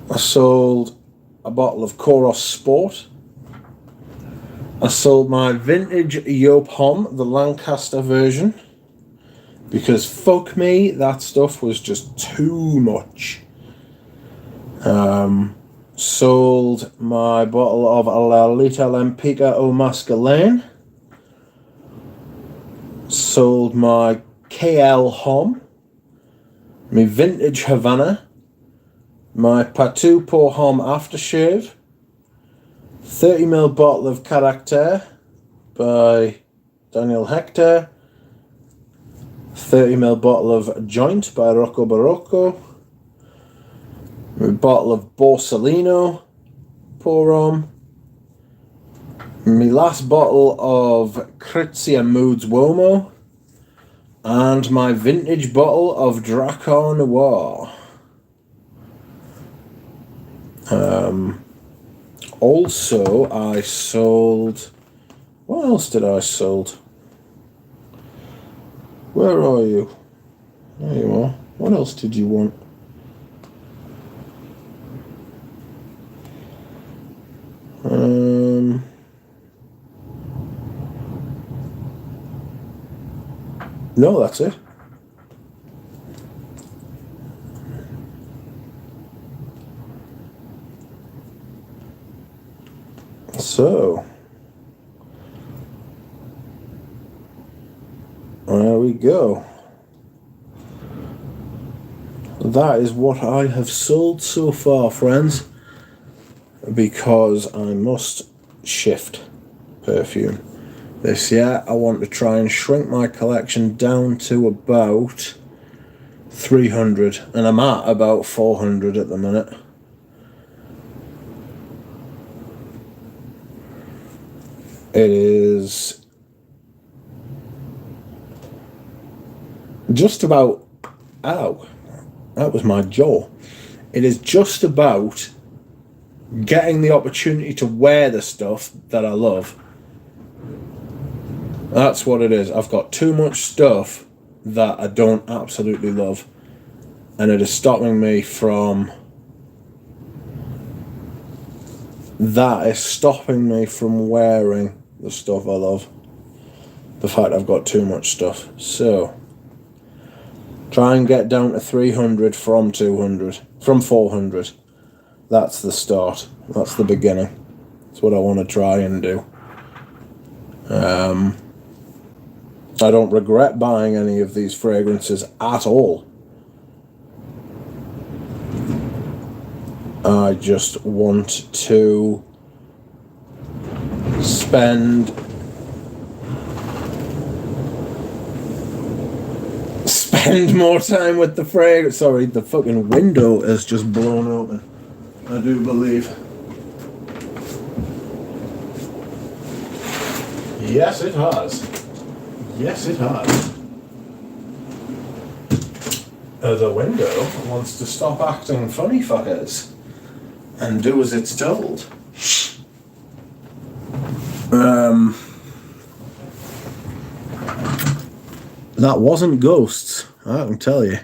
[SPEAKER 1] I sold a bottle of Koros Sport. I sold my vintage Yopom, the Lancaster version, because fuck me, that stuff was just too much. Sold my bottle of La Lita Lampica Au Masculin. Sold my KL Hom, my vintage Havana, my Patou Pour Homme aftershave, 30ml bottle of Caractère by Daniel Hector, 30ml bottle of Joint by Rocco Barocco, A bottle of Borsalino pour on. My last bottle of Krizia Moods Uomo. And my vintage bottle of Dracar Noir. Also, I sold... What else did I sold? Where are you? There you are. What else did you want? No, that's it. So, there we go. That is what I have sold so far, friends, because I must shift perfume. This year I want to try and shrink my collection down to about 300, and I'm at about 400 at the minute. It is just about... Ow, that was my jaw. It is just about getting the opportunity to wear the stuff that I love. That's what it is. I've got too much stuff that I don't absolutely love, and it is stopping me from... That is stopping me from wearing the stuff I love. The fact I've got too much stuff. So, try and get down to 300 from 200, from 400. That's the start. That's the beginning. That's what I want to try and do. I don't regret buying any of these fragrances at all. I just want to spend more time with the fragrance. Sorry, the fucking window is just blown open, I do believe. Yes, it has. Yes, it has. The window wants to stop acting funny fuckers and do as it's told. That wasn't ghosts, I can tell you.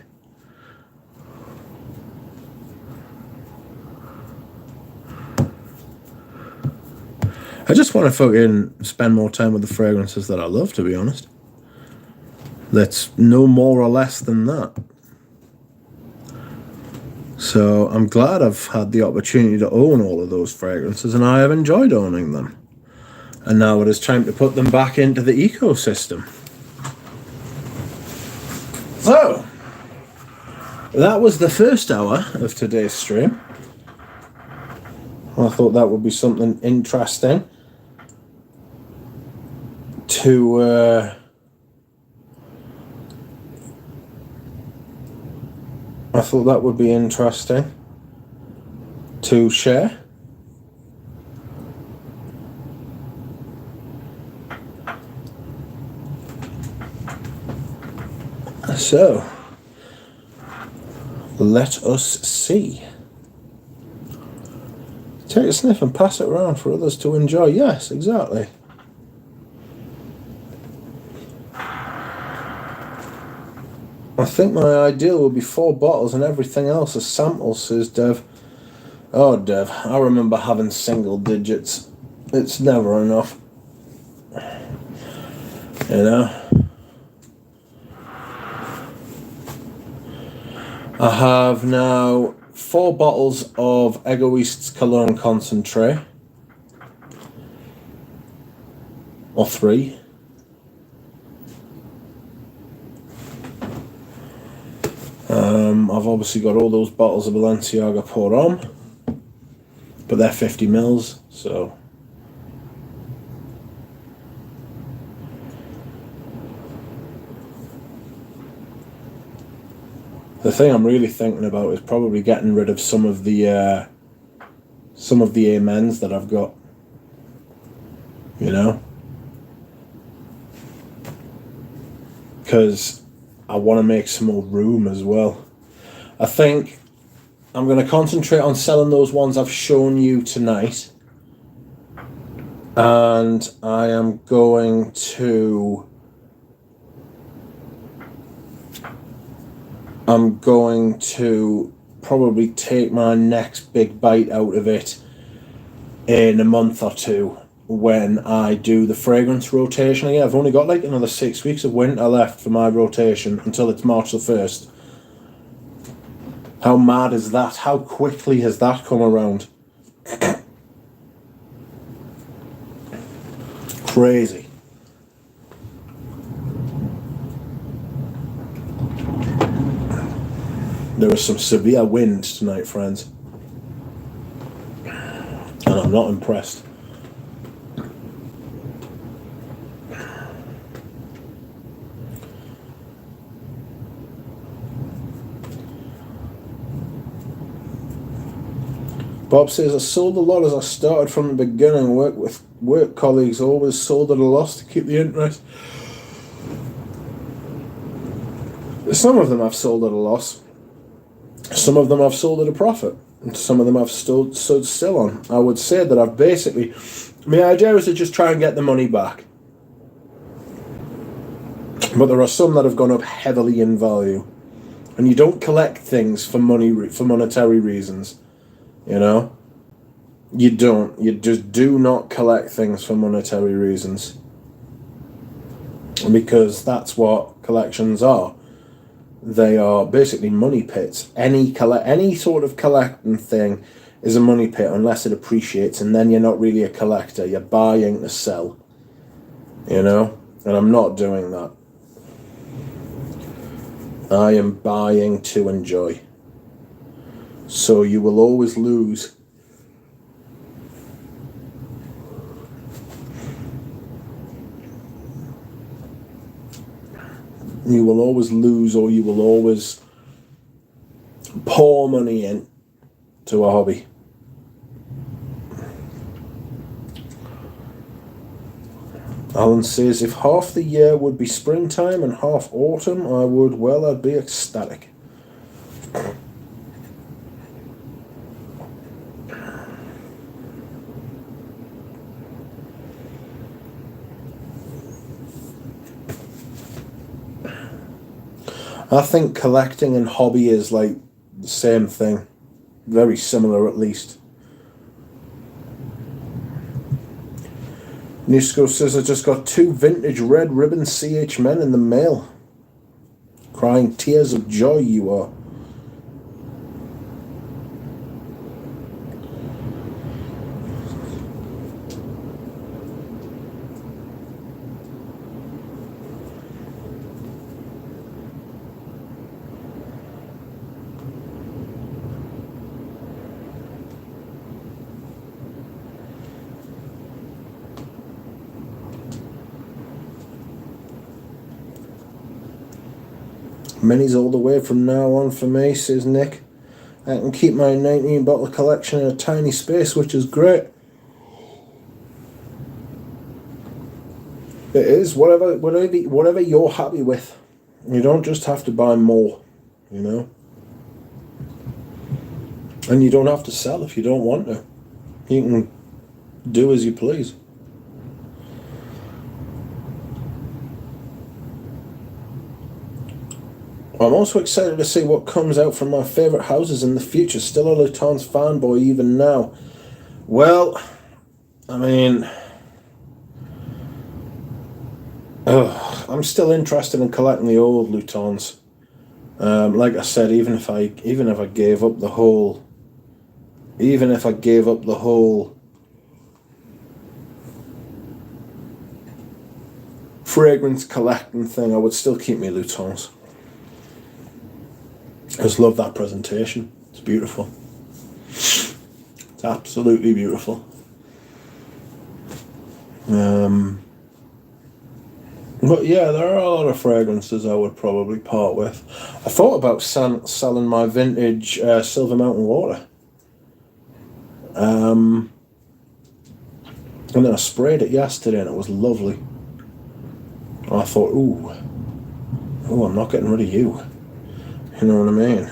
[SPEAKER 1] I just want to fucking spend more time with the fragrances that I love, to be honest. That's no more or less than that. So I'm glad I've had the opportunity to own all of those fragrances, and I have enjoyed owning them. And now it is time to put them back into the ecosystem. So, that was the first hour of today's stream. I thought that would be something interesting to I thought that would be interesting to share. So, let us see. Take a sniff and pass it around for others to enjoy. Yes, exactly. I think my ideal would be 4 bottles and everything else as samples, says Dev. Oh, Dev, I remember having single digits. It's never enough. You know? I have now 4 bottles of Egoist's Cologne Concentrate. Or 3. I've obviously got all those bottles of Balenciaga Pour On, but they're 50 mils, so the thing I'm really thinking about is probably getting rid of some of the amens that I've got. You know? Because I want to make some more room as well. I think I'm going to concentrate on selling those ones I've shown you tonight. And I am going to probably take my next big bite out of it in a month or two when I do the fragrance rotation again. I've only got like another 6 weeks of winter left for my rotation until it's March the 1st. How mad is that? How quickly has that come around? Crazy. There is some severe wind tonight, friends. And I'm not impressed. Bob says, I sold a lot as I started from the beginning. Work colleagues always sold at a loss to keep the interest. Some of them I've sold at a loss. Some of them I've sold at a profit. And some of them I've stood still on. I would say that I've basically... My idea is to just try and get the money back. But there are some that have gone up heavily in value. And you don't collect things for monetary reasons. You know? You don't. You just do not collect things for monetary reasons. Because that's what collections are. They are basically money pits. Any sort of collecting thing is a money pit unless it appreciates, and then you're not really a collector. You're buying to sell. You know? And I'm not doing that. I am buying to enjoy. So you will always lose. You will always lose, or you will always pour money in to a hobby. Alan says, if half the year would be springtime and half autumn, I'd be ecstatic. I think collecting and hobby is like the same thing. Very similar, at least. Nisco says, I just got 2 vintage red ribbon CH men in the mail. Crying tears of joy you are. Minis all the way from now on for me, says Nick. I can keep my 19 bottle collection in a tiny space, which is great. It is whatever you're happy with. You don't just have to buy more, you know. And you don't have to sell if you don't want to. You can do as you please. I'm also excited to see what comes out from my favourite houses in the future. Still a Loutan's fanboy even now. Well, I mean, I'm still interested in collecting the old Loutan's. Like I said, even if I gave up the whole fragrance collecting thing, I would still keep my Loutan's. I just love that presentation. It's beautiful. It's absolutely beautiful. But yeah, there are a lot of fragrances I would probably part with. I thought about selling my vintage Silver Mountain water. And then I sprayed it yesterday and it was lovely. And I thought, ooh, I'm not getting rid of you. You know what I mean?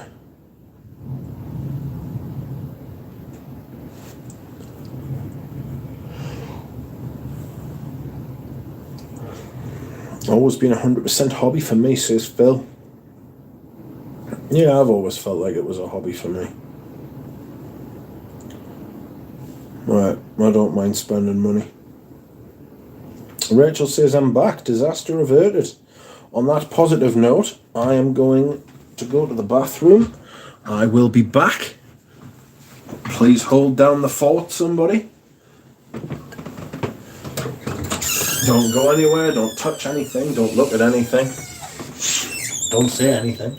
[SPEAKER 1] Always been 100% hobby for me, says Phil. Yeah, I've always felt like it was a hobby for me. Right, I don't mind spending money. Rachel says, I'm back, disaster averted. On that positive note, I am going to go to the bathroom. I will be back. Please hold down the fort, somebody. Don't go anywhere, don't touch anything, don't look at anything. Don't say anything.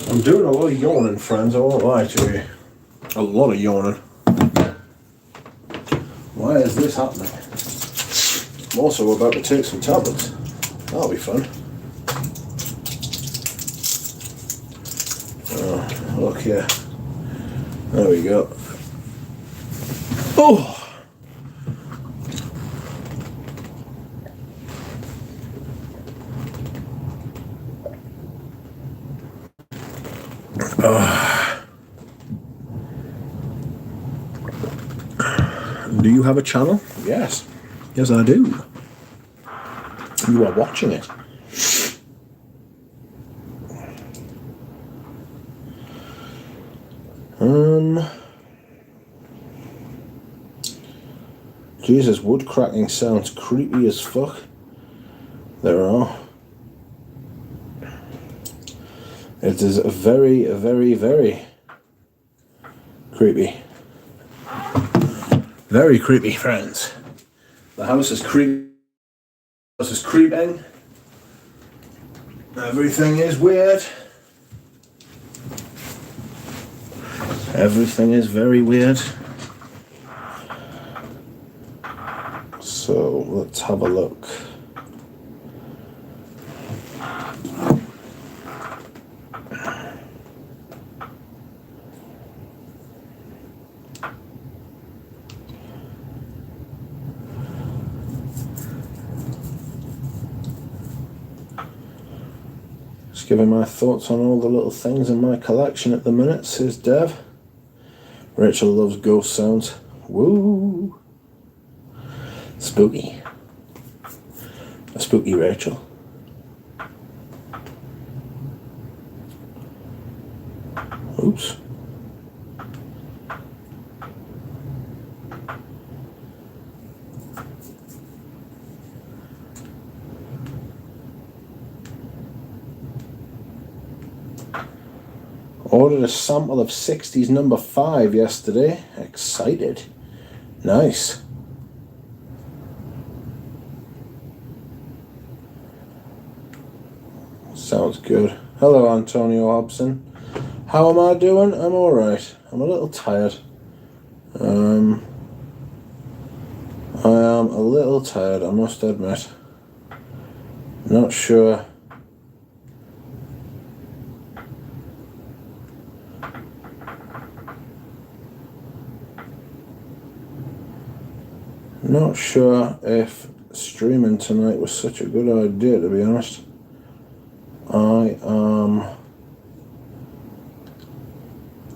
[SPEAKER 1] I'm doing a lot of yawning, friends, I won't lie to you. A lot of yawning. Why is this happening? I'm also about to take some tablets. That'll be fun. Oh, look here. There we go. Oh! Do you have a channel? Yes. Yes, I do. You are watching it. Jesus, wood cracking sounds creepy as fuck. There are. It is very, very, very Creepy. Very creepy, friends. The house is creepy. The house is creeping. Everything is weird. Everything is very weird. So let's have a look. Just giving my thoughts on all the little things in my collection at the minute, says Dev. Rachel loves ghost sounds. Woo! Spooky. A spooky Rachel. Oops. Ordered a sample of 60s number 5 yesterday. Excited. Nice. Sounds good. Hello, Antonio Hobson. How am I doing? I'm alright. I'm a little tired. I am a little tired, I must admit. Not sure. Not sure if streaming tonight was such a good idea, to be honest. I am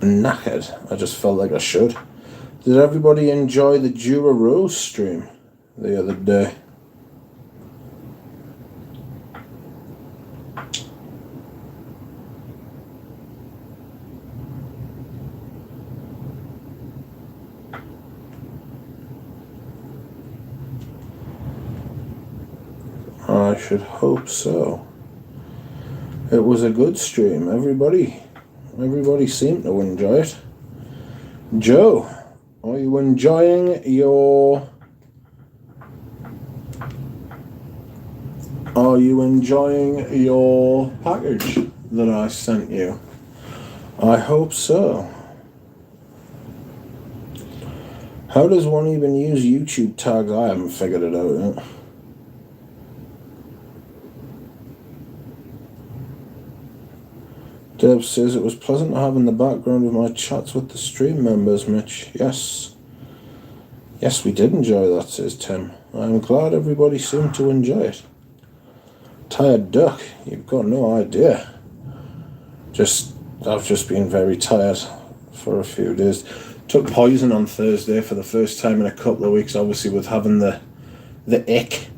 [SPEAKER 1] knackered. I just felt like I should. Did everybody enjoy the Jura Rose stream the other day? I should hope so. It was a good stream. Everybody seemed to enjoy it. Joe, are you enjoying your package that I sent you? I hope so. How does one even use YouTube tags? I haven't figured it out yet. Deb says it was pleasant to have in the background of my chats with the stream members, Mitch. Yes. Yes, we did enjoy that, says Tim. I'm glad everybody seemed to enjoy it. Tired duck, you've got no idea. I've just been very tired for a few days. Took poison on Thursday for the first time in a couple of weeks, obviously with having the ick.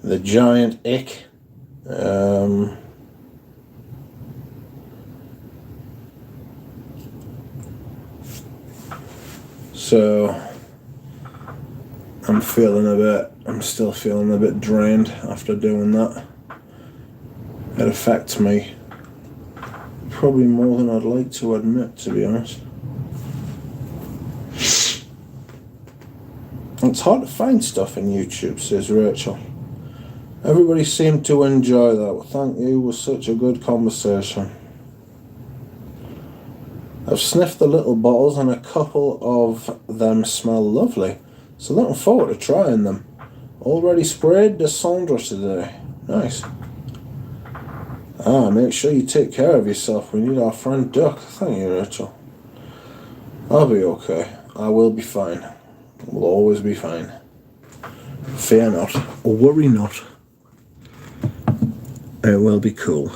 [SPEAKER 1] The giant ick. So I'm still feeling a bit drained after doing that. It affects me probably more than I'd like to admit, to be honest. It's hard to find stuff in YouTube, says Rachel. Everybody seemed to enjoy that. Well, thank you, it was such a good conversation. I've sniffed the little bottles and a couple of them smell lovely, so looking forward to trying them. Already sprayed Descendre today. Nice. Make sure you take care of yourself. We need our friend Duck. Thank you, Rachel. I'll be okay. I will be fine. Will always be fine. Fear not. Worry not. It will be cool.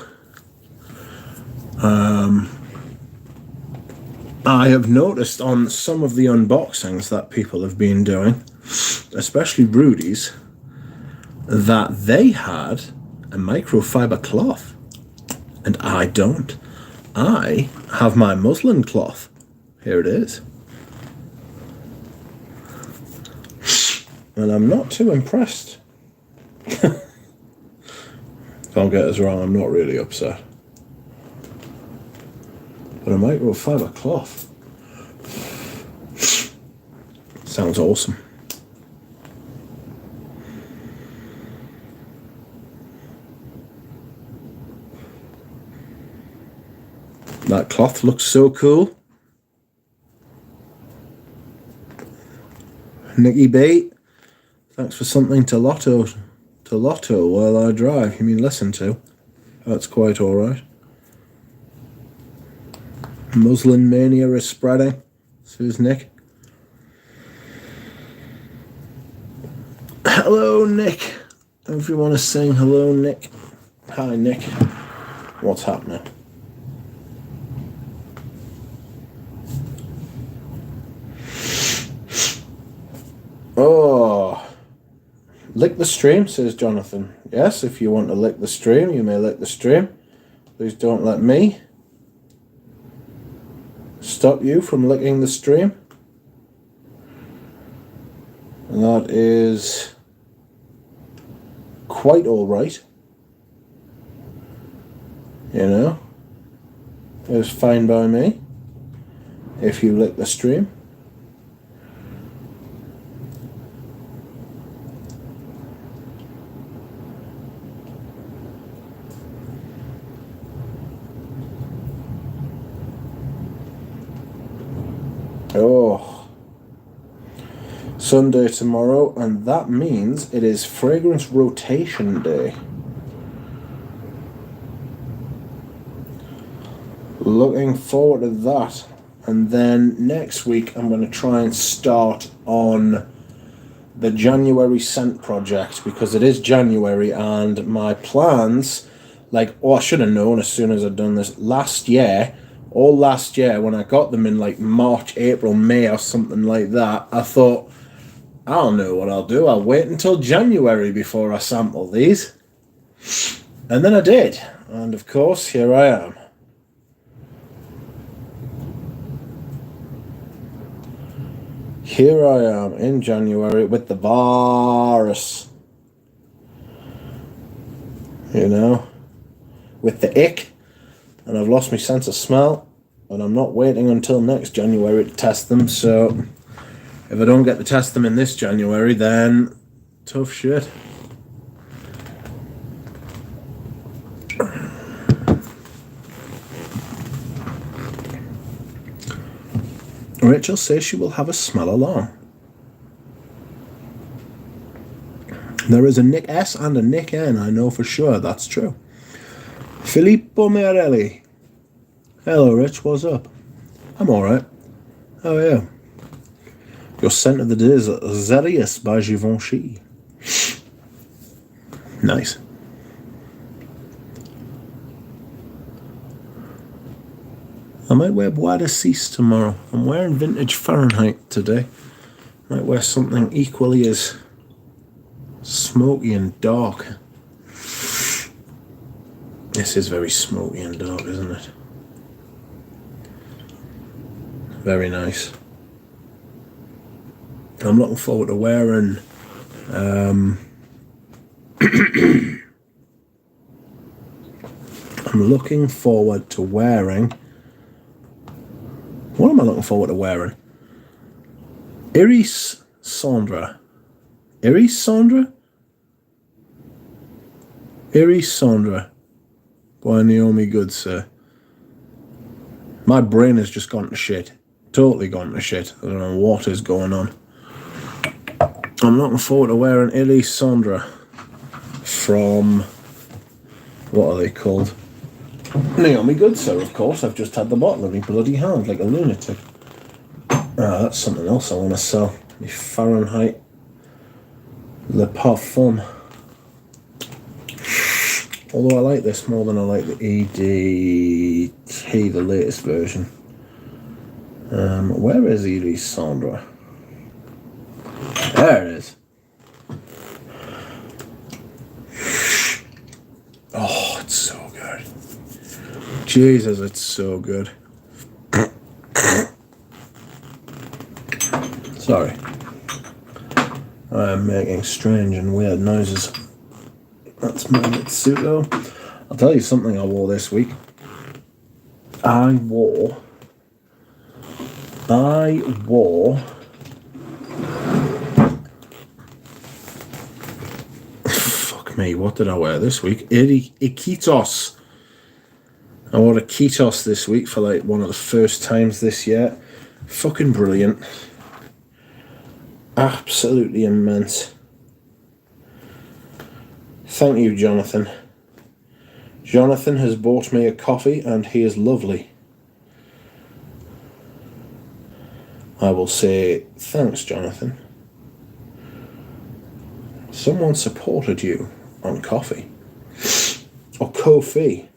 [SPEAKER 1] I have noticed on some of the unboxings that people have been doing, especially Rudy's, that they had a microfiber cloth, and I don't. I have my muslin cloth. Here it is. And I'm not too impressed. Don't get us wrong, I'm not really upset. But a microfiber cloth. Sounds awesome. That cloth looks so cool. Nicky B, thanks for something to lotto while I drive. You mean listen to? That's quite alright. Muslin mania is spreading, says Nick. Hello, Nick. If you want to sing hello, Nick. Hi, Nick. What's happening? Oh, lick the stream, says Jonathan. Yes, if you want to lick the stream, you may lick the stream. Please don't let me stop you from licking the stream. And that is quite alright. You know, it's fine by me if you lick the stream. Oh, Sunday tomorrow, and that means it is fragrance rotation day. Looking forward to that. And then next week I'm going to try and start on the January scent project, because it is January and my plans, like, I should have known as soon as I'd done this last year when I got them in like March, April, May or something like that. I thought, I'll know what I'll do. I'll wait until January before I sample these. And then I did. And of course, here I am. Here I am in January with the virus. You know, with the ick. And I've lost my sense of smell, and I'm not waiting until next January to test them, so if I don't get to test them in this January, then tough shit. Rachel says she will have a smell alarm. There is a Nick S and a Nick N, I know for sure, that's true. Filippo Merelli. Hello, Rich, what's up? I'm alright. How are you? Your scent of the day is Zerius by Givenchy. Nice. I might wear Bois de Cease tomorrow. I'm wearing vintage Fahrenheit today. Might wear something equally as smoky and dark. This is very smoky and dark, isn't it? Very nice. I'm looking forward to wearing I'm looking forward to wearing, what am I looking forward to wearing? Iris Sandra by Naomi Goodsir. My brain has just gone to shit. Totally gone to shit. I don't know what is going on. I'm looking forward to wearing Iris Sandra from, what are they called? Naomi Goodsir, of course. I've just had the bottle in my bloody hand like a lunatic. That's something else I want to sell. The Fahrenheit Le Parfum. Although I like this more than I like the EDT, the latest version. Where is Iris Sandra? There it is. Oh, it's so good. Jesus, it's so good. Sorry. I am making strange and weird noises. That's my Mitsuko. I'll tell you something I wore this week. I wore Fuck me, what did I wear this week? Iquitos. I wore a Ketos this week for like one of the first times this year. Fucking brilliant. Absolutely immense. Thank you, Jonathan. Jonathan has bought me a coffee and he is lovely. I will say thanks, Jonathan. Someone supported you on coffee. Or Ko-fi.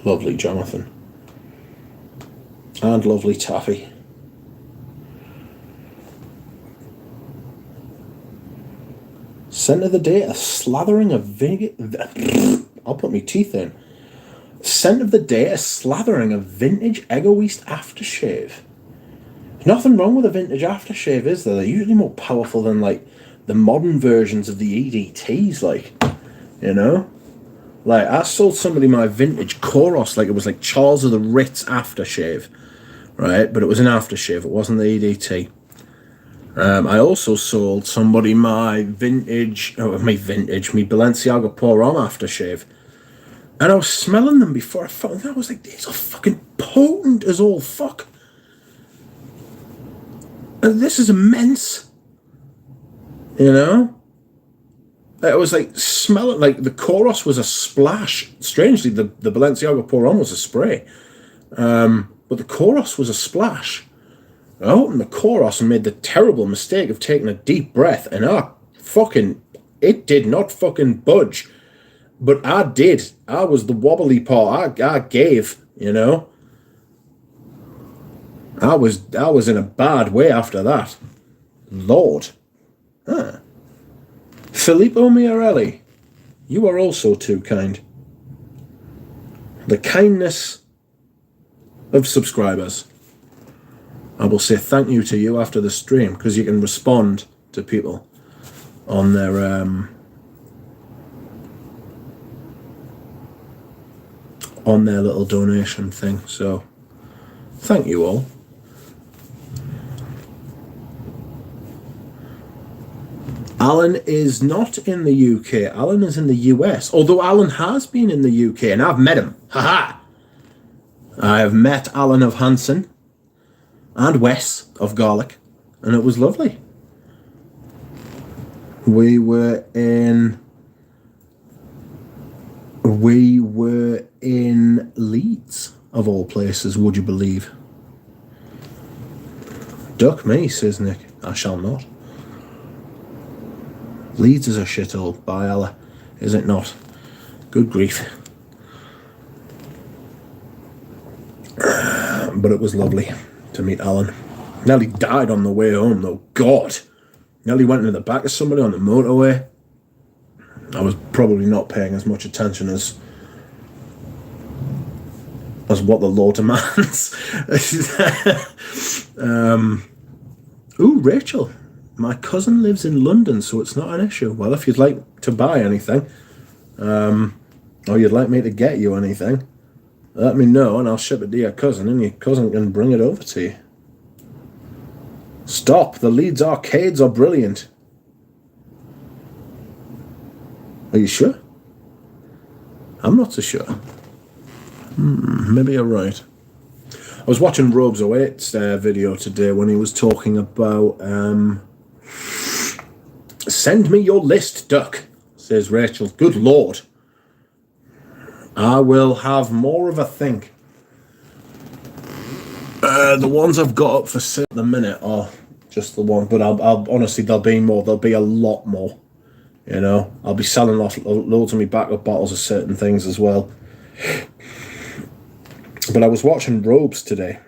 [SPEAKER 1] Lovely Jonathan. And lovely Taffy. Scent of the day, a slathering of I'll put my teeth in. Scent of the day, a slathering of vintage Egoist aftershave. There's nothing wrong with a vintage aftershave, is there? They're usually more powerful than like the modern versions of the EDTs, like, you know? Like, I sold somebody my vintage Koros like it was like Charles of the Ritz aftershave, right? But it was an aftershave, it wasn't the EDT. I also sold somebody my Balenciaga Pour Homme aftershave. And I was smelling them before I found them. I was like, these are fucking potent as all fuck. And this is immense. You know? It was like smelling like the Koros was a splash. Strangely, the Balenciaga Pour Homme was a spray. But the Koros was a splash. I opened the Koros and made the terrible mistake of taking a deep breath, and it did not fucking budge. But I did. I was the wobbly part. I gave, you know. I was in a bad way after that. Lord. Huh. Filippo Miarelli, you are also too kind. The kindness of subscribers. I will say thank you to you after the stream, because you can respond to people on their little donation thing. So thank you all. Alan is not in the UK. Alan is in the US. Although Alan has been in the UK and I've met him. Haha! I have met Alan of Hanson and Wes of Garlic, and it was lovely. We were in Leeds, of all places, would you believe? Duck me, says Nick. I shall not. Leeds is a shithole, by Allah, is it not? Good grief. But it was lovely to meet Alan. Nearly died on the way home, though. God. Nearly went into the back of somebody on the motorway. I was probably not paying as much attention as what the law demands. Ooh, Rachel. My cousin lives in London, so it's not an issue. Well, if you'd like to buy anything, or you'd like me to get you anything, let me know and I'll ship it to your cousin, and your cousin can bring it over to you. Stop! The Leeds arcades are brilliant. Are you sure? I'm not so sure. Maybe you're right. I was watching Robes 08's video today when he was talking about send me your list, Duck, says Rachel. Good Lord. I will have more of a think. The ones I've got up for sale at the minute are just the one, but I'll honestly, there'll be more. There'll be a lot more. You know, I'll be selling off loads of me backup bottles of certain things as well. But I was watching Robes today.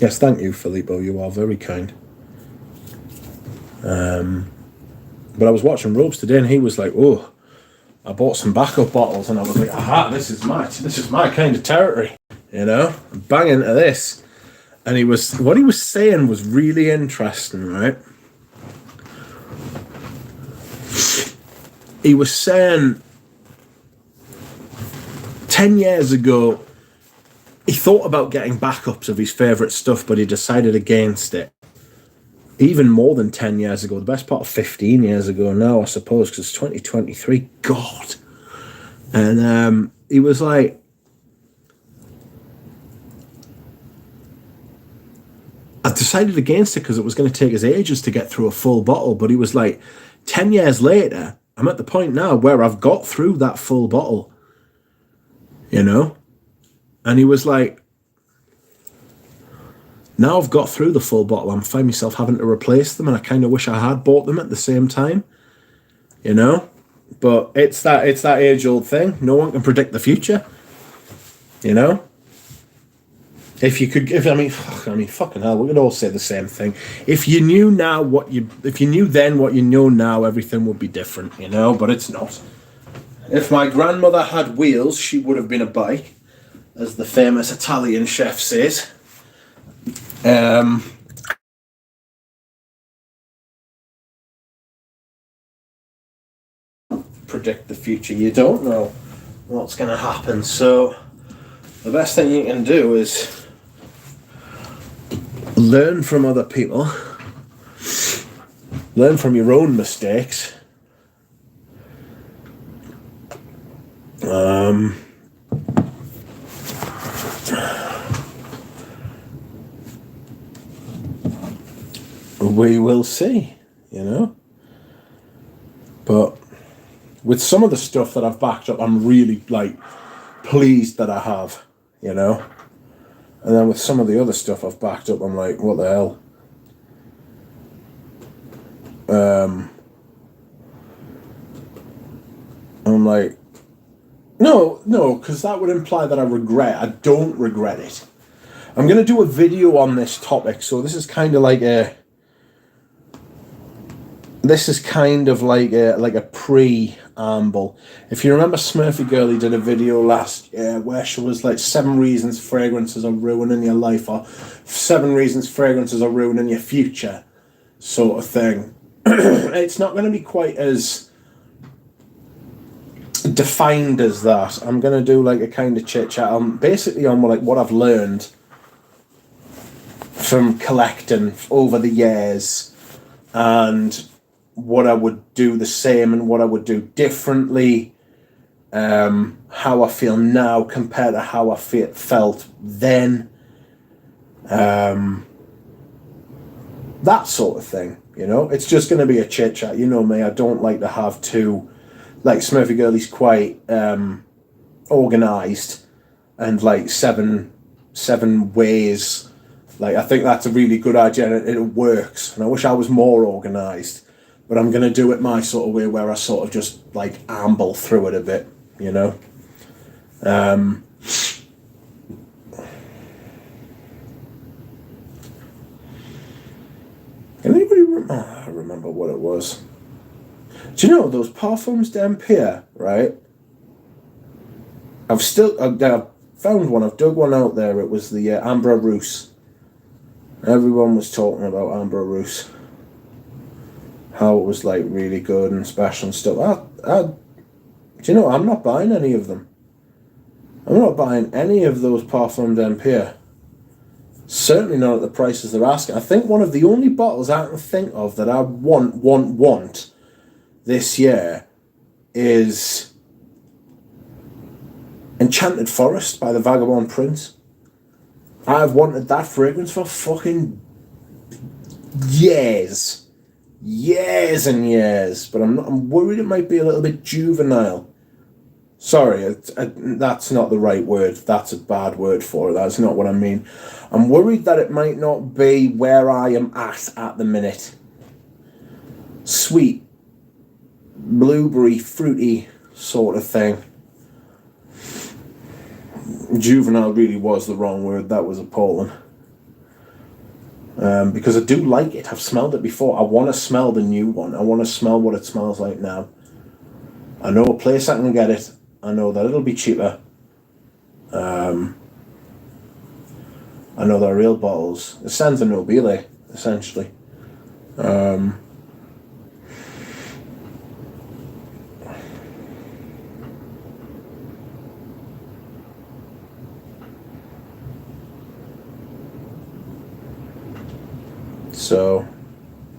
[SPEAKER 1] Yes, thank you, Filippo. You are very kind. But I was watching Robes today, and he was like, "Oh, I bought some backup bottles," and I was like, "Aha, this is my kind of territory." You know, I'm banging into this. And what he was saying was really interesting, right? he was saying 10 years ago, he thought about getting backups of his favourite stuff, but he decided against it. Even more than 10 years ago, the best part of 15 years ago now, I suppose, because it's 2023. God. And he was like, I decided against it because it was going to take us ages to get through a full bottle. But he was like, 10 years later, I'm at the point now where I've got through that full bottle, you know? And he was like, now I've got through the full bottle, I'm finding myself having to replace them, and I kind of wish I had bought them at the same time, you know? But it's that age-old thing. No one can predict the future, you know? If you could give, I mean, fucking hell, we could all say the same thing. If you knew if you knew then what you know now, everything would be different, you know? But it's not. If my grandmother had wheels, she would have been a bike, as the famous Italian chef says. Predict the future. You don't know what's going to happen. So the best thing you can do is learn from other people, learn from your own mistakes, we will see, you know. But with some of the stuff that I've backed up, I'm really like pleased that I have, you know. And then with some of the other stuff I've backed up, I'm like, what the hell? I'm like, no, because that would imply that I regret. I don't regret it. I'm going to do a video on this topic, so this is kind of like a preamble. If you remember, Smurfy Girlie did a video last year where she was like 7 reasons fragrances are ruining your life, or 7 reasons fragrances are ruining your future, sort of thing. It's not going to be quite as defined as that. I'm going to do like a kind of chit chat on basically on like what I've learned from collecting over the years, and what I would do the same and what I would do differently, how I feel now compared to how I felt then, that sort of thing, you know. It's just going to be a chit chat. You know me, I don't like to have too, like Smurfy Girlie's quite organised, and like seven ways. Like, I think that's a really good idea and it works. And I wish I was more organised. But I'm going to do it my sort of way, where I sort of just like amble through it a bit, you know. Can anybody remember what it was? Do you know those Parfums d'Empire, right? I've found one. I've dug one out there. It was the Ambre Rousse. Everyone was talking about Ambre Rousse. How it was like really good and special and stuff. Do you know, I'm not buying any of them. I'm not buying any of those Parfums d'Empire. Certainly not at the prices they're asking. I think one of the only bottles I can think of that I want this year is Enchanted Forest by the Vagabond Prince. I've wanted that fragrance for fucking years and years, but I'm worried it might be a little bit juvenile. Sorry, that's not the right word. That's a bad word for it. That's not what I mean. I'm worried that it might not be where I am at the minute. Sweet, blueberry, fruity sort of thing. Juvenile really was the wrong word. That was appalling. Because I do like it. I've smelled it before. I want to smell the new one. I want to smell what it smells like now. I know a place I can get it. I know that it'll be cheaper. I know they're real bottles. It Senza Nobile, essentially. So,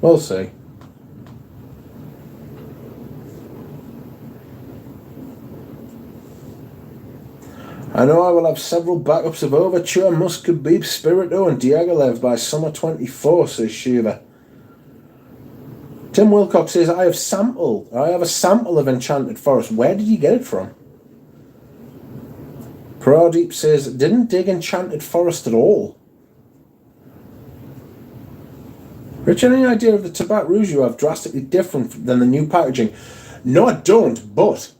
[SPEAKER 1] we'll see. I know I will have several backups of Overture, Muscat Beep, Spirito, and Diaghilev by summer 24, says Shiva. Tim Wilcox says, I have a sample of Enchanted Forest. Where did you get it from? Pradeep says, didn't dig Enchanted Forest at all. Rich, any idea of the Tabac Rouge you have drastically different than the new packaging? No, I don't, but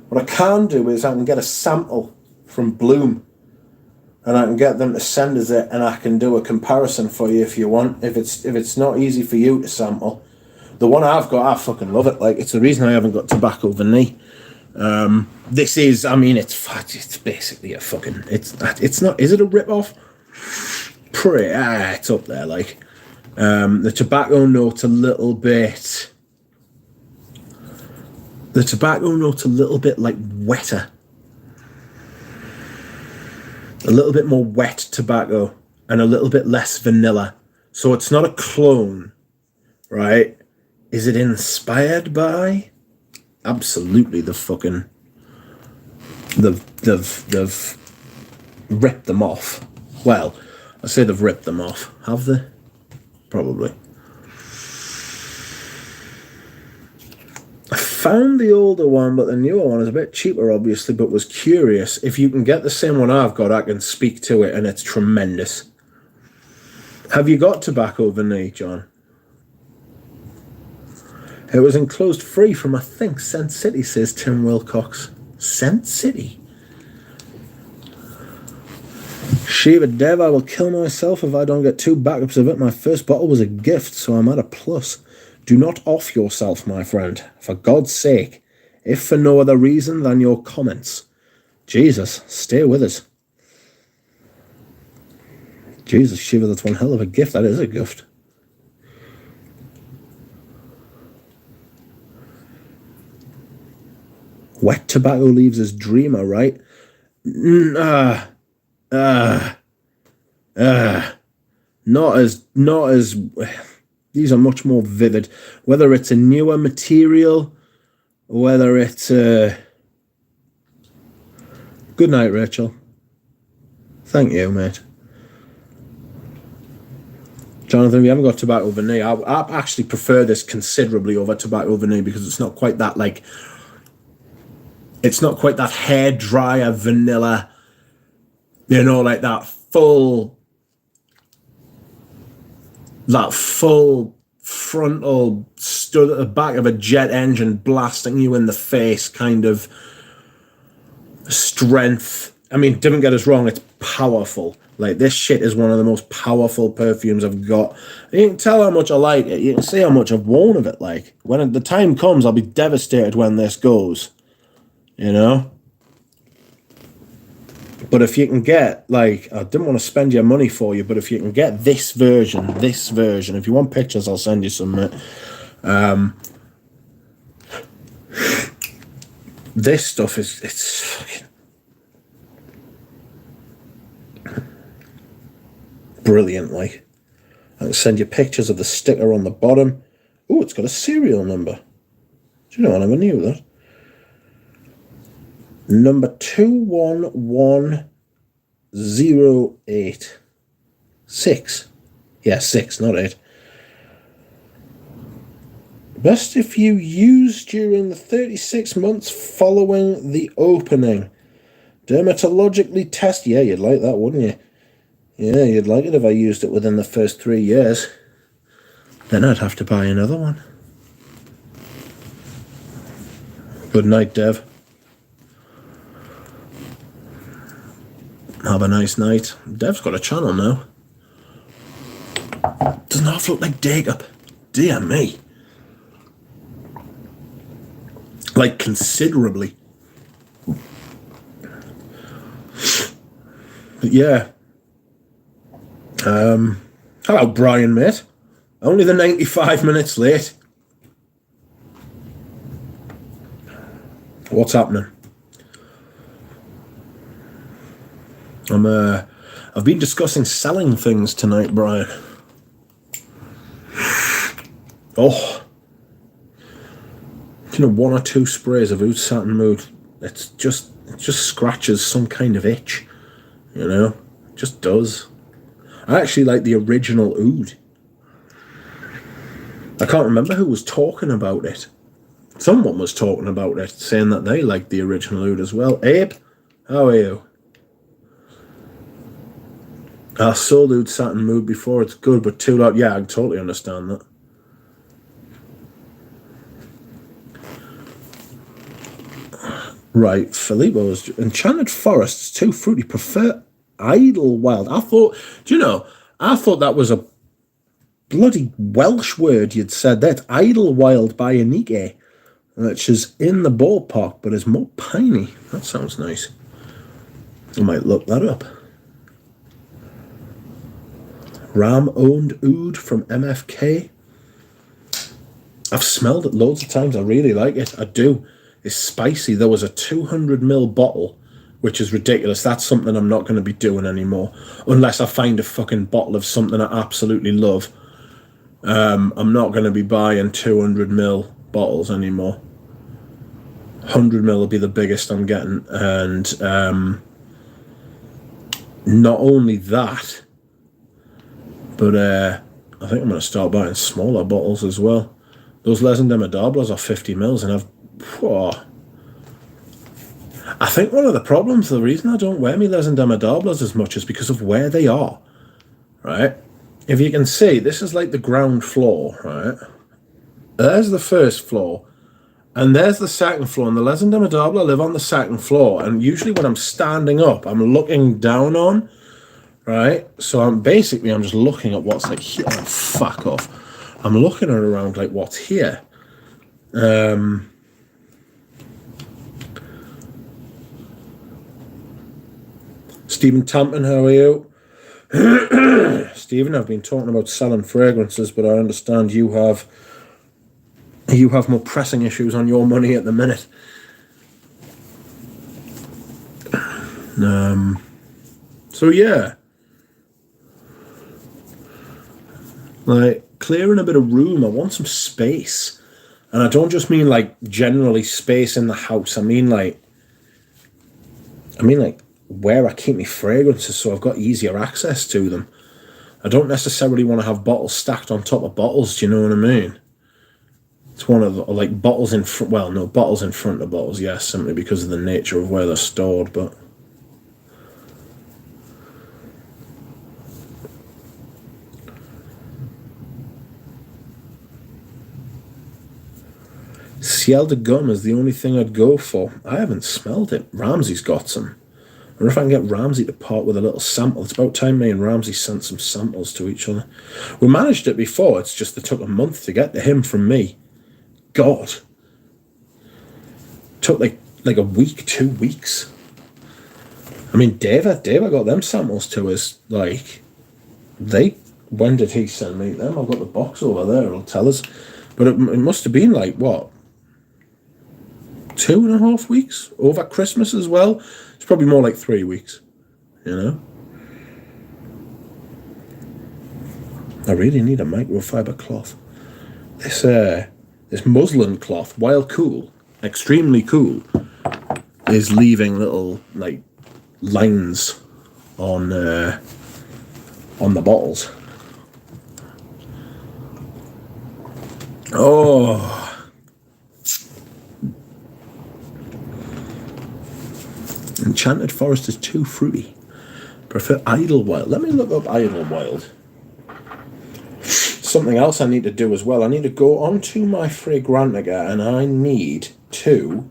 [SPEAKER 1] what I can do is I can get a sample from Bloom and I can get them to send us it and I can do a comparison for you if you want. If it's not easy for you to sample. The one I've got, I fucking love it. Like, it's the reason I haven't got Tobacco Vanille. This is, I mean, it's basically a fucking, it's not, is it a rip-off? It's up there, like. The tobacco note's a little bit, like wetter. A little bit more wet tobacco and a little bit less vanilla. So it's not a clone, right? Is it inspired by? Absolutely, they've ripped them off. Well, I say they've ripped them off. Have they? Probably. I found the older one, but the newer one is a bit cheaper, obviously, but was curious. If you can get the same one I've got, I can speak to it, and it's tremendous. Have you got Tobacco Vanille, John? It was enclosed free from, I think, Scent City, says Tim Wilcox. Scent City? Shiva Dev, I will kill myself if I don't get 2 backups of it. My first bottle was a gift, so I'm at a plus. Do not off yourself, my friend. For God's sake. If for no other reason than your comments. Jesus, stay with us. Jesus, Shiva, that's one hell of a gift. That is a gift. Wet tobacco leaves us dreamer, right? Not as these are much more vivid. Whether it's a newer material, whether it's good night, Rachel. Thank you, mate. Jonathan, if you haven't got Tobacco Vanille, I actually prefer this considerably over Tobacco Vanille because it's not quite that, like, it's not quite that hair dryer vanilla, you know, like that full frontal stood at the back of a jet engine blasting you in the face kind of strength. I mean, don't get us wrong, it's powerful. Like, this shit is one of the most powerful perfumes I've got. You can tell how much I like it. You can see how much I've worn of it. Like, when the time comes, I'll be devastated when this goes. You know? But if you can get, like, I didn't want to spend your money for you, but if you can get this version, if you want pictures, I'll send you some. This stuff it's fucking brilliant, like. I can send you pictures of the sticker on the bottom. Oh, it's got a serial number. Do you know, I never knew that. Number 21108. 6. Yeah, 6, not 8. Best if you use during the 36 months following the opening. Dermatologically test. Yeah, you'd like that, wouldn't you? Yeah, you'd like it if I used it within the first 3 years. Then I'd have to buy another one. Good night, Dev. Have a nice night. Dev's got a channel now. Doesn't half look like Jacob. Dear me. Like, considerably. But yeah. Hello, Brian, mate. Only the 95 minutes late. What's happening? I've been discussing selling things tonight, Brian. Oh, you know, one or two sprays of Oud Satin Mood, it just scratches some kind of itch, you know, it just does. I actually like the original Oud. I can't remember who was talking about it. Someone was talking about it, saying that they liked the original Oud as well. Abe, how are you? I sold Oud Satin Mood before, it's good, but too loud. Yeah, I totally understand that. Right, Filippo's Enchanted Forests, too fruity. Prefer Idlewild. I thought that was a bloody Welsh word you'd said. That Idlewild by Anike, which is in the ballpark, but is more piney. That sounds nice. I might look that up. Ram owned Oud from MFK. I've smelled it loads of times. I really like it. I do. It's spicy. There was a 200ml bottle, which is ridiculous. That's something I'm not going to be doing anymore, unless I find a fucking bottle of something I absolutely love. I'm not going to be buying 200ml bottles anymore. 100ml will be the biggest I'm getting, and not only that, but I think I'm going to start buying smaller bottles as well. Those Les and Demodables are 50ml, and I think one of the problems, the reason I don't wear me Les and Demodables as much is because of where they are, right? If you can see, this is like the ground floor, right? There's the first floor, and there's the second floor, and the Les and Demodable live on the second floor, and usually when I'm standing up, I'm looking down on, right? So I'm just looking at what's like here. Oh, fuck off. I'm looking at around like what's here. Stephen Tampton, how are you? Stephen, I've been talking about selling fragrances, but I understand you have more pressing issues on your money at the minute. So yeah, like clearing a bit of room. I want some space, and I don't just mean like generally space in the house. I mean like where I keep my fragrances, so I've got easier access to them. I don't necessarily want to have bottles stacked on top of bottles. Do you know what I mean? It's one of the, like bottles in front. Well, no, bottles in front of bottles. Yes, simply because of the nature of where they're stored, but. Ciel de Gomme is the only thing I'd go for. I haven't smelled it. Ramsey's got some. I wonder if I can get Ramsey to part with a little sample. It's about time me and Ramsey sent some samples to each other. We managed it before. It's just it took a month to get to him from me. God. It took like a week, 2 weeks. I mean, David got them samples to us. Like, when did he send me them? I've got the box over there. It'll tell us. But it must have been like, what? 2.5 weeks? Over Christmas as well? It's probably more like 3 weeks. You know? I really need a microfiber cloth. This muslin cloth, while cool, extremely cool, is leaving little like lines on the bottles. Oh. Enchanted Forest is too fruity. Prefer Idlewild. Let me look up Idlewild. Something else I need to do as well. I need to go onto my Fragrantica and I need to...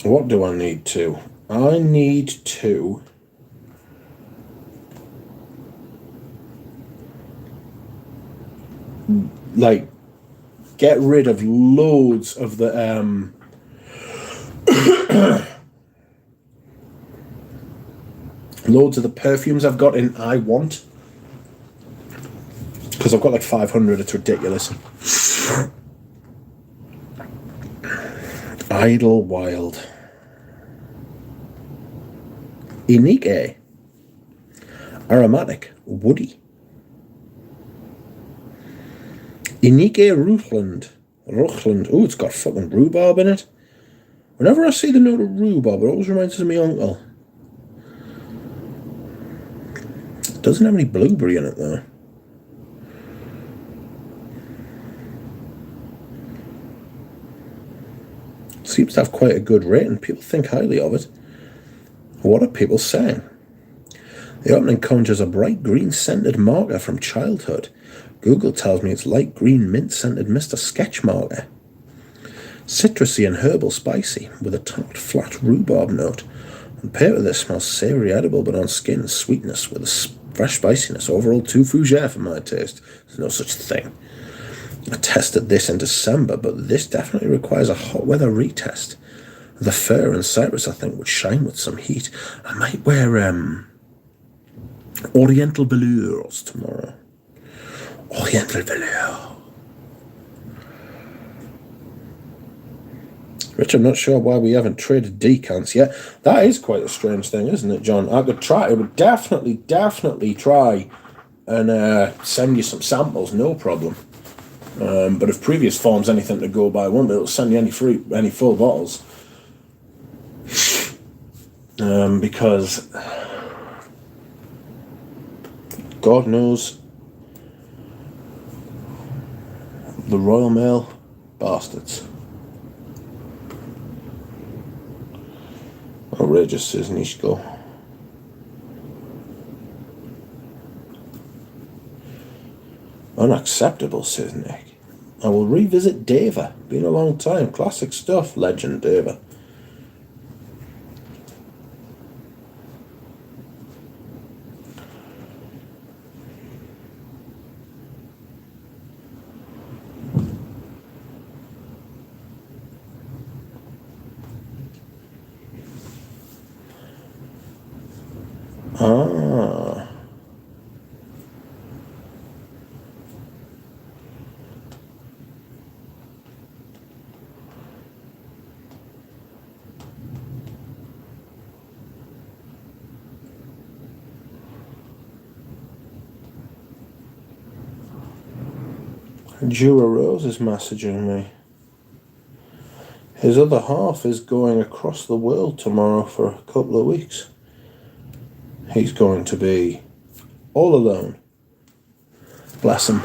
[SPEAKER 1] What do I need to? I need to... like, get rid of loads of the... loads of the perfumes I've got in I Want. Because I've got like 500, it's ridiculous. Idlewild. Unique. Aromatic. Woody. Inike Ruchland. Oh, it's got fucking rhubarb in it. Whenever I see the note of rhubarb, it always reminds us of my uncle. It doesn't have any blueberry in it, though. It seems to have quite a good rating. People think highly of it. What are people saying? The opening conjures a bright green-scented marker from childhood. Google tells me it's light green mint-scented Mr. Sketch marker. Citrusy and herbal spicy, with a tart, flat rhubarb note. On paper, this smells savoury, edible, but on skin, sweetness with a fresh spiciness. Overall, too fougere for my taste. There's no such thing. I tested this in December, but this definitely requires a hot weather retest. The fir and citrus, I think, would shine with some heat. I might wear Oriental velours tomorrow. Oriental velour. Rich, I'm not sure why we haven't traded decants yet. That is quite a strange thing, isn't it, John? I would definitely try and send you some samples, no problem. But if previous form's anything to go by, won't it'll send you any full bottles. Because God knows the Royal Mail bastards. Outrageous, says Nishko. Unacceptable, says Nick. I will revisit Deva. Been a long time. Classic stuff, legend Deva. Ah. Jura Rose is messaging me. His other half is going across the world tomorrow for a couple of weeks. He's going to be all alone. Bless him.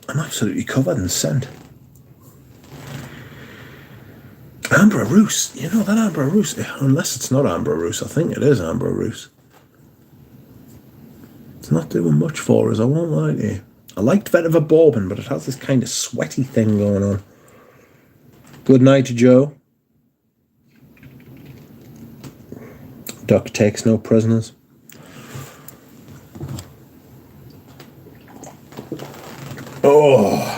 [SPEAKER 1] I'm absolutely covered in scent. Amber Roost. You know that Amber Roost, unless it's not Amber Roost, I think it is Amber Roost. It's not doing much for us, I won't lie to you. I liked Vetiver Bourbon, but it has this kind of sweaty thing going on. Good night, Joe. Duck takes no prisoners. Oh.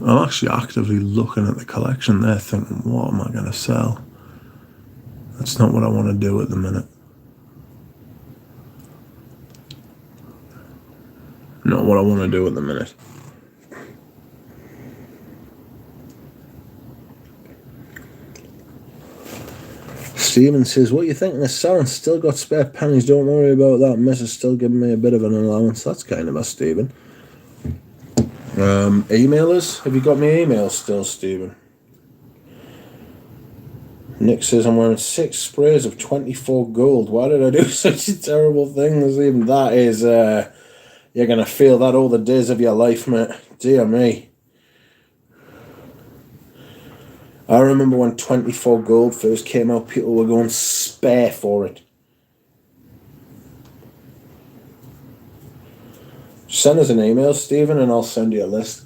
[SPEAKER 1] I'm actually actively looking at the collection there thinking, what am I going to sell? That's not what I want to do at the minute. Not what I want to do at the minute. Steven says, what are you thinking of selling? Still got spare pennies, don't worry about that. Miss is still giving me a bit of an allowance. That's kind of a Steven. Email us. Have you got my email still, Steven? Nick says, I'm wearing 6 sprays of 24 gold. Why did I do such a terrible thing? Even that is, you're going to feel that all the days of your life, mate. Dear me. I remember when 24 gold first came out, people were going spare for it. Send us an email, Stephen, and I'll send you a list.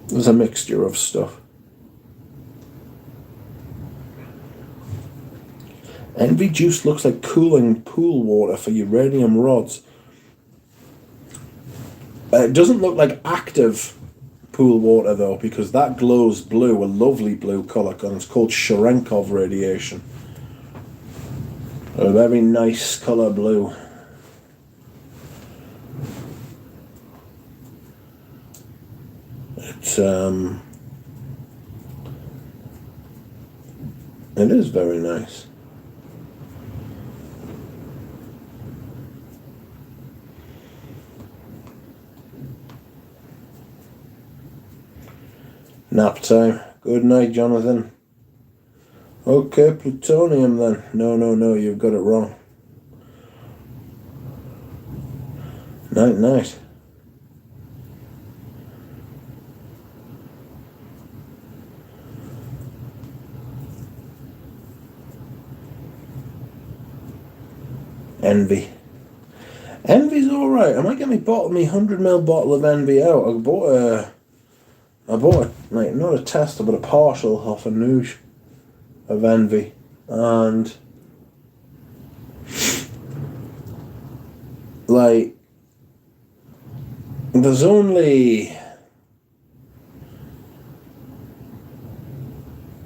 [SPEAKER 1] There's a mixture of stuff. Envy juice looks like cooling pool water for uranium rods. It doesn't look like active pool water though, because that glows blue, a lovely blue colour, and it's called Cherenkov radiation. A very nice colour blue. It is very nice. Nap time. Good night, Jonathan. Okay, plutonium then. No, you've got it wrong. Night. Envy. Envy's alright. I might get me 100ml bottle of Envy out. I bought like not a tester but a partial off a Nouge of Envy, and like there's only,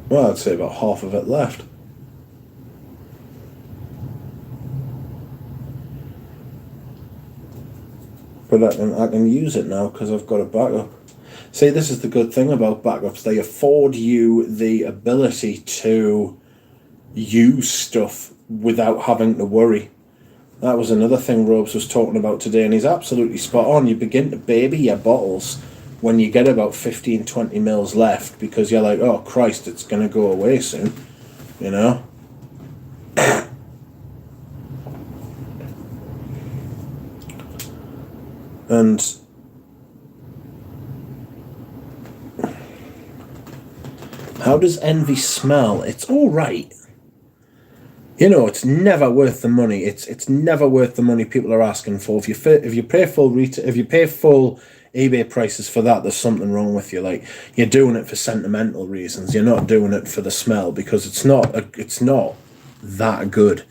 [SPEAKER 1] well, I'd say about half of it left. But I can use it now because I've got a backup. See, this is the good thing about backups. They afford you the ability to use stuff without having to worry. That was another thing Robes was talking about today, and he's absolutely spot on. You begin to baby your bottles when you get about 15-20 mils left, because you're like, oh Christ, it's going to go away soon, you know? And how does Envy smell? It's all right. You know, it's never worth the money. It's never worth the money people are asking for. If you pay full eBay prices for that, there's something wrong with you. Like, you're doing it for sentimental reasons. You're not doing it for the smell, because it's not that good.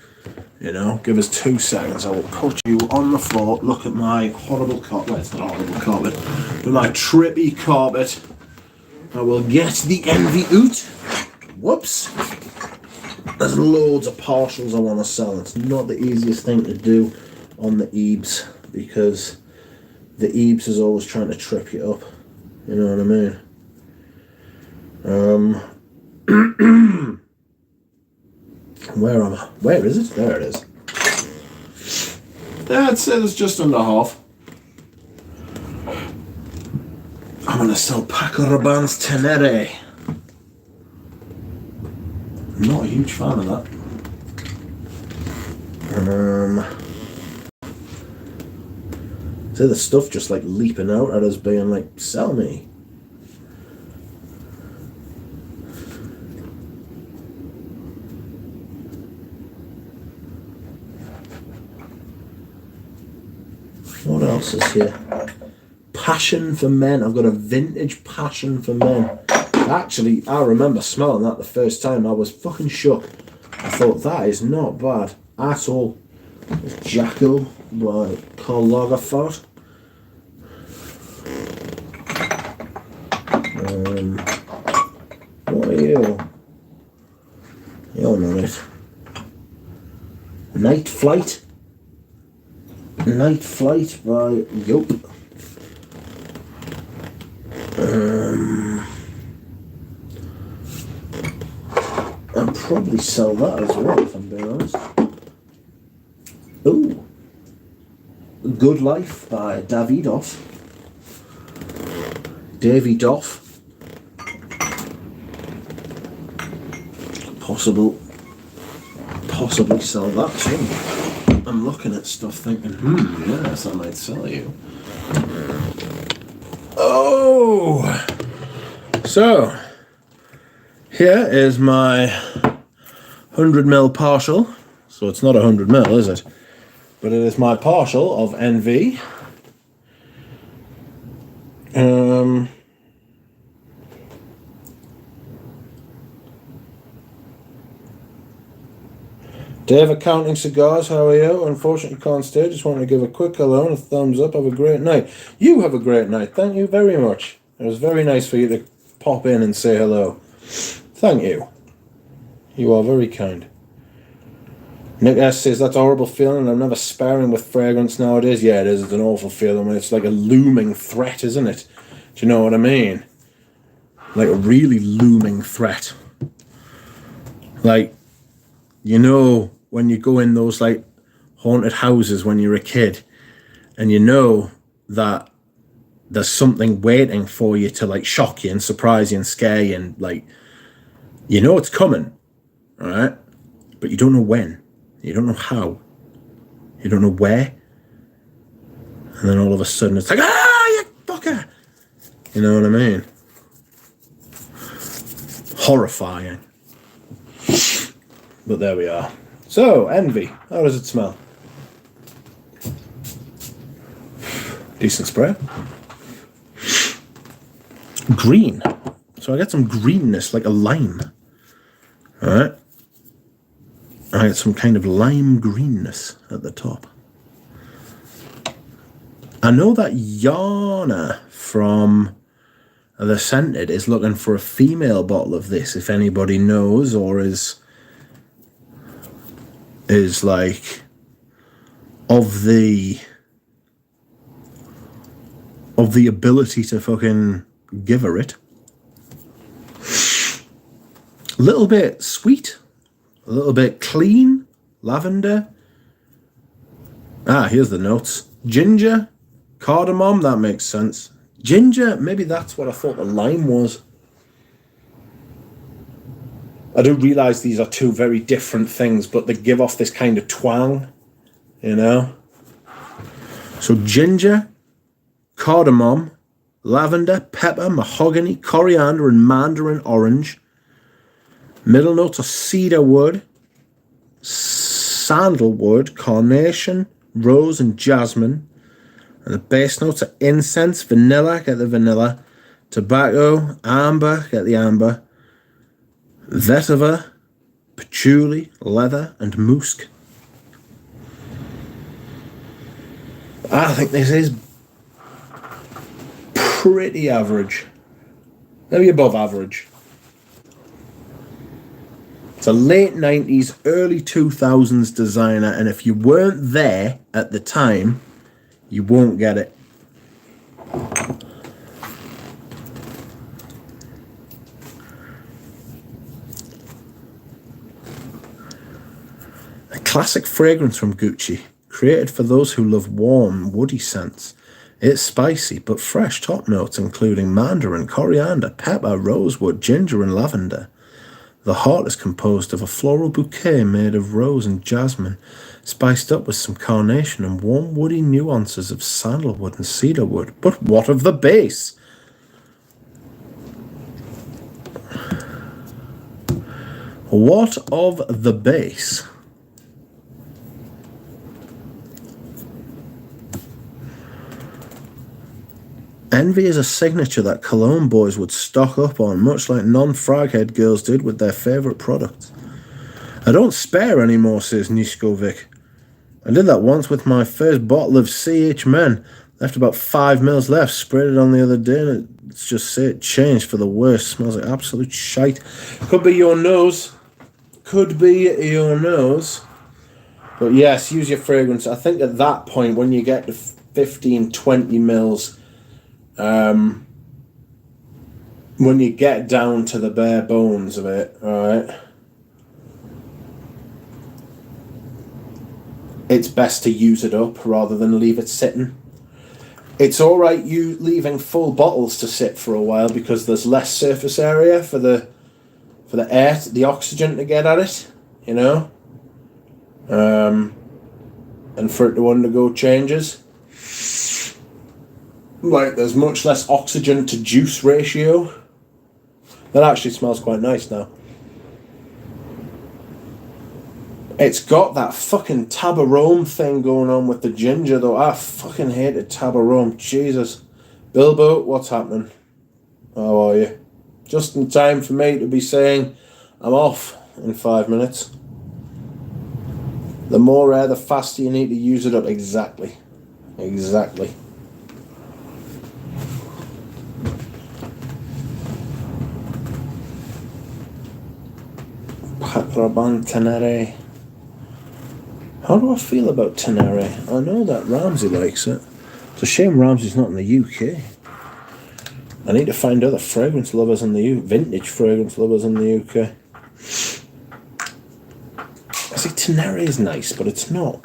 [SPEAKER 1] You know, give us 2 seconds. I will put you on the floor. Look at my horrible carpet. Well, it's not a horrible carpet, but my trippy carpet. I will get the Envy out. Whoops. There's loads of partials I want to sell. It's not the easiest thing to do on the Ebs, because the Ebs is always trying to trip you up. You know what I mean? Where am I? Where is it? There it is. I'd say there's just under half. I'm going to sell Paco Rabanne's Tenere. I'm not a huge fan of that. See the stuff just like leaping out at us, being like, sell me. What else is here? Passion for Men. I've got a vintage Passion for Men. Actually, I remember smelling that the first time. I was fucking shook. I thought, that is not bad at all. It's Jackal by Karl Lagerfeld. What are you? You're not it. Night Flight. Night Flight by Yup. I'll probably sell that as well, if I'm being honest. Ooh. Good Life by Davidoff. Possibly sell that too. I'm looking at stuff thinking, yes, I might sell you. Oh! So, here is my 100ml partial. So it's not 100ml, is it? But it is my partial of NV. Dave, Accounting Cigars, how are you? Unfortunately can't stay, just wanted to give a quick hello and a thumbs up. Have a great night. You have a great night, thank you very much. It was very nice for you to pop in and say hello. Thank you. You are very kind. Nick S says, that's a horrible feeling. I'm never sparing with fragrance nowadays. Yeah, it is. It's an awful feeling when it's like a looming threat, isn't it? Do you know what I mean? Like a really looming threat. Like, you know, when you go in those like haunted houses when you're a kid and you know that there's something waiting for you to like shock you and surprise you and scare you and like, you know it's coming, all right? But you don't know when. You don't know how. You don't know where. And then all of a sudden it's like, ah, you fucker! You know what I mean? Horrifying. But there we are. So, Envy. How does it smell? Decent spray. Green. So I get some greenness, like a lime. Alright. I get some kind of lime greenness at the top. I know that Yana from The Scented is looking for a female bottle of this, if anybody knows or is like of the ability to fucking give her it. A little bit sweet, a little bit clean, lavender. Ah, here's the notes. Ginger, cardamom, that makes sense. Ginger, maybe that's what I thought the lime was. I do realise these are two very different things, but they give off this kind of twang, you know? So ginger, cardamom, lavender, pepper, mahogany, coriander, and mandarin orange. Middle notes are cedar wood, sandalwood, carnation, rose, and jasmine. And the base notes are incense, vanilla, get the vanilla, tobacco, amber, get the amber, vetiver, patchouli, leather, and musk. I think this is pretty average. Maybe above average. It's a late 90s, early 2000s designer, and if you weren't there at the time, you won't get it. A classic fragrance from Gucci, created for those who love warm, woody scents. It's spicy but fresh top notes including mandarin, coriander, pepper, rosewood, ginger, and lavender. The heart is composed of a floral bouquet made of rose and jasmine, spiced up with some carnation and warm woody nuances of sandalwood and cedarwood. But what of the base? What of the base? Envy is a signature that cologne boys would stock up on, much like non-fraghead girls did with their favourite products. I don't spare anymore, says Niskovic. I did that once with my first bottle of CH Men. Left about 5 mils left, sprayed it on the other day, and it's just say it changed for the worst. Smells like absolute shite. Could be your nose. Could be your nose. But yes, use your fragrance. I think at that point, when you get to 15, 20 mils, when you get down to the bare bones of it, alright, it's best to use it up rather than leave it sitting. It's alright you leaving full bottles to sit for a while because there's less surface area for the air, the oxygen to get at it, you know, and for it to undergo changes. Like, there's much less oxygen to juice ratio. That actually smells quite nice now. It's got that fucking tabarome thing going on with the ginger, though. I fucking hated tabarome. Jesus. Bilbo, what's happening? How are you? Just in time for me to be saying I'm off in 5 minutes. The more air, the faster you need to use it up. Exactly. Exactly. Rabanne Tenere. How do I feel about Tenere? I know that Ramsey likes it. It's a shame Ramsey's not in the UK. I need to find other fragrance lovers in the UK, vintage fragrance lovers in the UK. I see Tenere is nice, but it's not.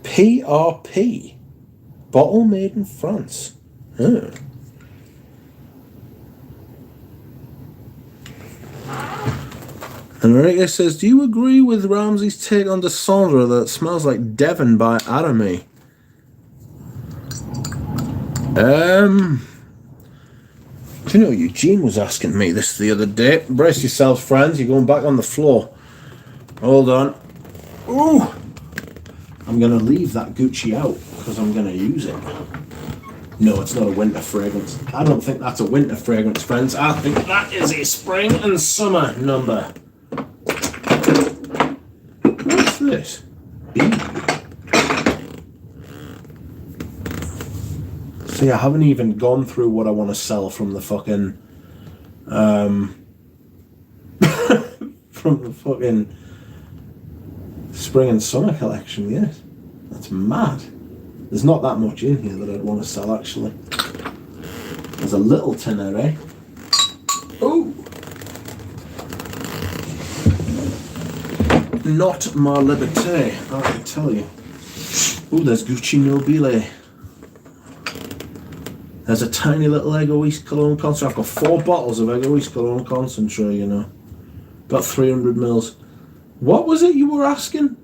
[SPEAKER 1] PRP. Bottle made in France. Huh. Enrique says, do you agree with Ramsey's take on Dessandre that it smells like Devon by Adamy? Do you know, Eugene was asking me this the other day. Brace yourselves, friends, you're going back on the floor. Hold on. Ooh! I'm going to leave that Gucci out because I'm going to use it. No, it's not a winter fragrance. I don't think that's a winter fragrance, friends. I think that is a spring and summer number. What's this? See, I haven't even gone through what I want to sell from the fucking... from the fucking spring and summer collection yet. That's mad. There's not that much in here that I'd want to sell, actually. There's a little Tenere. Ooh! Not ma liberté, I can tell you. Ooh, there's Gucci Nobile. There's a tiny little Egoist Cologne concentrate. I've got 4 bottles of Egoist Cologne concentrate, you know. Got 300 mils. What was it you were asking?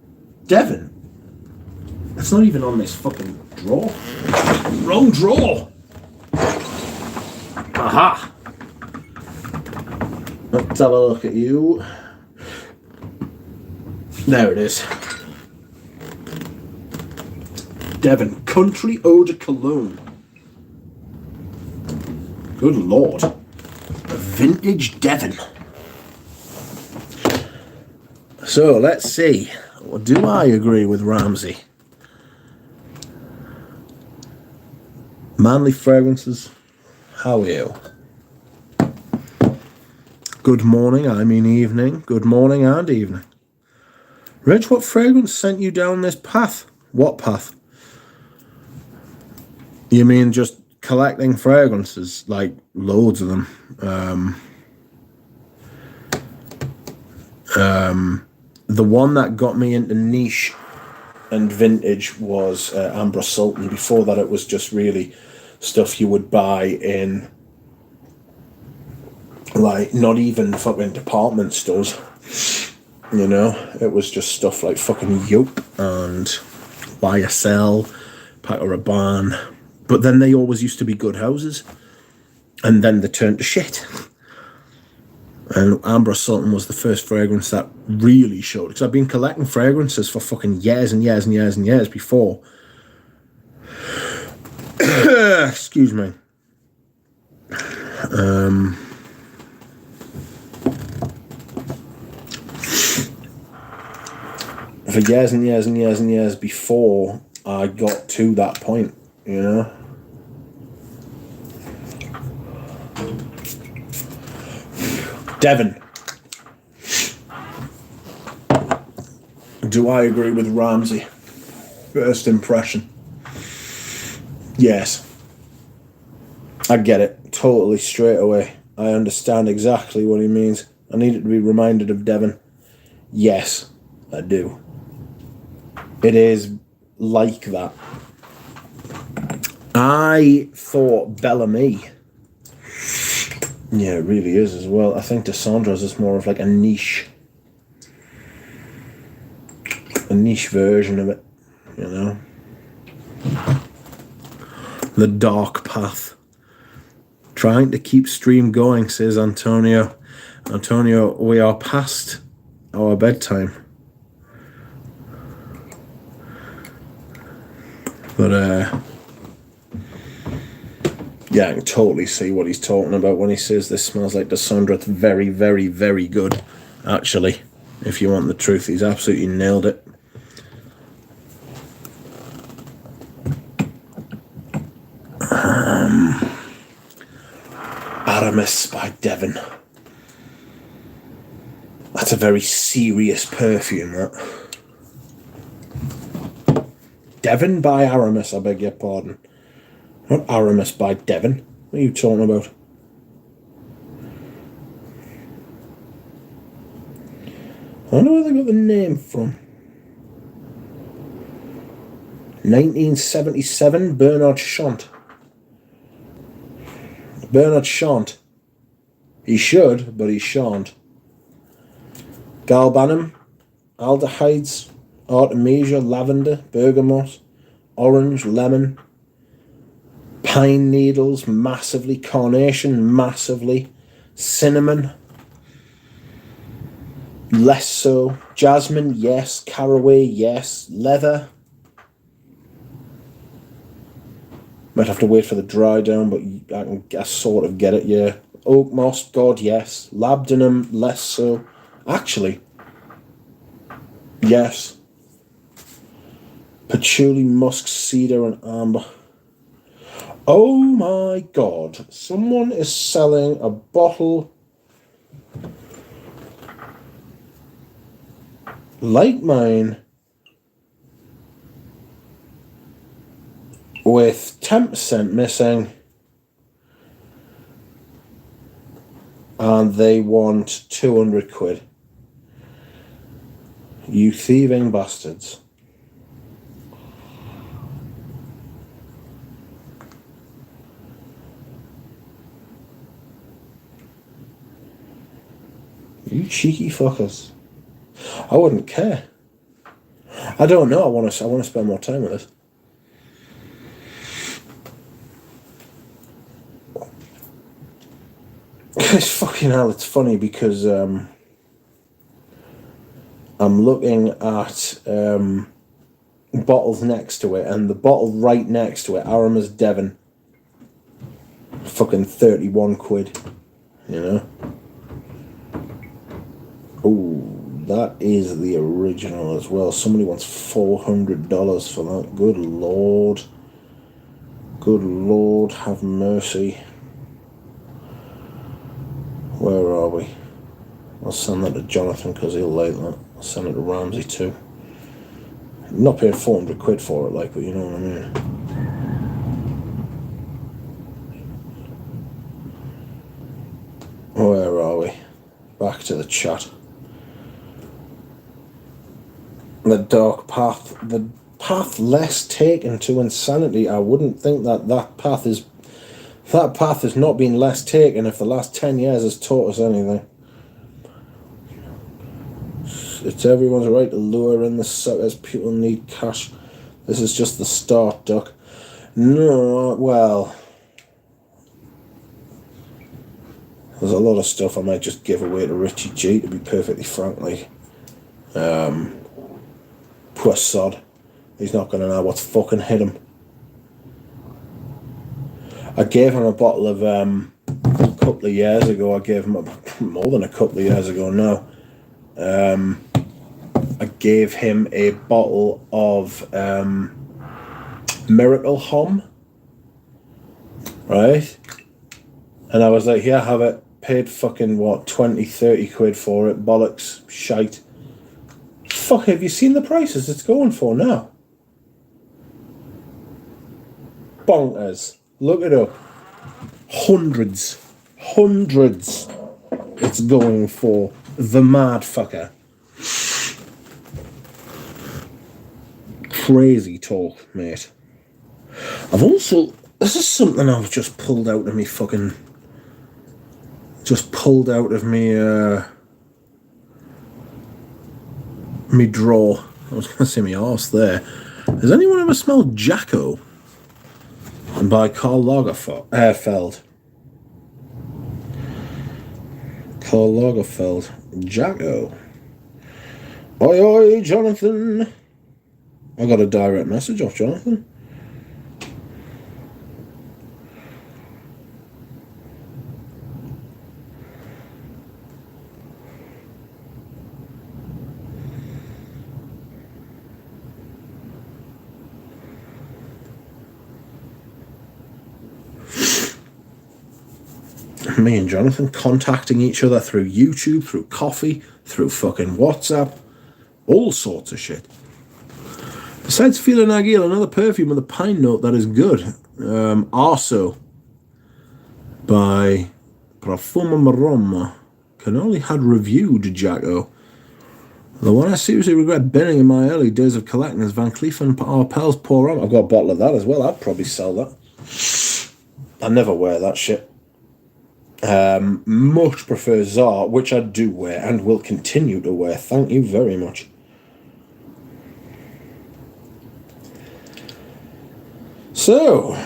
[SPEAKER 1] Devon? It's not even on this fucking drawer. Wrong drawer! Aha! Let's have a look at you. There it is. Devon Country Eau de Cologne. Good lord. A vintage Devon. So let's see. Do I agree with Ramsey? Manly fragrances. How are you? Good morning, I mean evening. Good morning and evening. Rich, what fragrance sent you down this path? What path? You mean just collecting fragrances? Like loads of them. The one that got me into niche and vintage was Ambra Sultan. Before that, it was just really stuff you would buy in, like, not even fucking department stores. You know, it was just stuff like fucking Yope and YSL, Paco Rabanne. But then they always used to be good houses, and then they turned to shit. And Ambra Sultan was the first fragrance that really showed. Because I've been collecting fragrances for fucking years and years and years and years before. Excuse me. For years and years and years and years before I got to that point, you know. Devon. Do I agree with Ramsey? First impression. Yes. I get it totally straight away. I understand exactly what he means. I needed to be reminded of Devon. Yes, I do. It is like that. I thought Bellamy. Yeah, it really is as well. I think Dessandre's is more of like a niche version of it, you know. The dark path. Trying to keep stream going, says Antonio. Antonio, we are past our bedtime. But, yeah, I can totally see what he's talking about when he says this smells like Dessandre. It's very, very, very good, actually. If you want the truth, he's absolutely nailed it. Aramis by Devon. That's a very serious perfume, that. Devon by Aramis, I beg your pardon. Not Aramis by Devon. What are you talking about? I wonder where they got the name from. 1977, Bernard Chant. Bernard Chant. He should, but he shan't. Galbanum, aldehydes, artemisia, lavender, bergamot, orange, lemon, pine needles, massively, carnation, massively, cinnamon, less so, jasmine, yes, caraway, yes, leather. Might have to wait for the dry down, but I sort of get it, yeah. Oak moss, God, yes. Labdanum, less so. Actually, yes. Patchouli, musk, cedar, and amber. Oh my God. Someone is selling a bottle like mine with 10% missing, and they want 200 quid. You thieving bastards. You cheeky fuckers. I wouldn't care. I don't know. I want to spend more time with it. It's fucking hell. It's funny because I'm looking at bottles next to it, and the bottle right next to it, Aramis Devon, fucking 31 quid. You know. Oh, that is the original as well. Somebody wants $400 for that. Good Lord. Good Lord, have mercy. Where are we? I'll send that to Jonathan because he'll like that. I'll send it to Ramsey too. I'm not paying 400 quid for it, like, but you know what I mean. Where are we? Back to the chat. The dark path. The path less taken to insanity. I wouldn't think that path has not been less taken if the last 10 years has taught us anything. It's everyone's right to lure in the suckers. People need cash. This is just the start, Duck. No, well, there's a lot of stuff I might just give away to Richie G, to be perfectly frankly. Poor sod. He's not going to know what's fucking hit him. I gave him a bottle of, a couple of years ago. I gave him more than a couple of years ago now. I gave him a bottle of Miracle Hum, right? And I was like, yeah, have it. Paid fucking, what, 20, 30 quid for it. Bollocks. Shite. Fuck, have you seen the prices it's going for now? Bonkers. Look it up. Hundreds. It's going for. The mad fucker. Crazy talk, mate. I've also... This is something I've just pulled out of me fucking... Just pulled out of me, me drawer. I was going to say me arse there. Has anyone ever smelled Jacko? And by Karl Lagerfeld. Karl Lagerfeld. Jacko. Oi, oi, Jonathan. I got a direct message off Jonathan. Me and Jonathan contacting each other through YouTube, through coffee, through fucking WhatsApp, all sorts of shit. Besides Fila Nagil, another perfume with a pine note that is good. Arso by Perfume Maroma. Can only had reviewed Jacko. The one I seriously regret binning in my early days of collecting is Van Cleef & Arpels Pour Homme. I've got a bottle of that as well. I'd probably sell that. I never wear that shit. Much prefer Czar, which I do wear and will continue to wear. Thank you very much. So,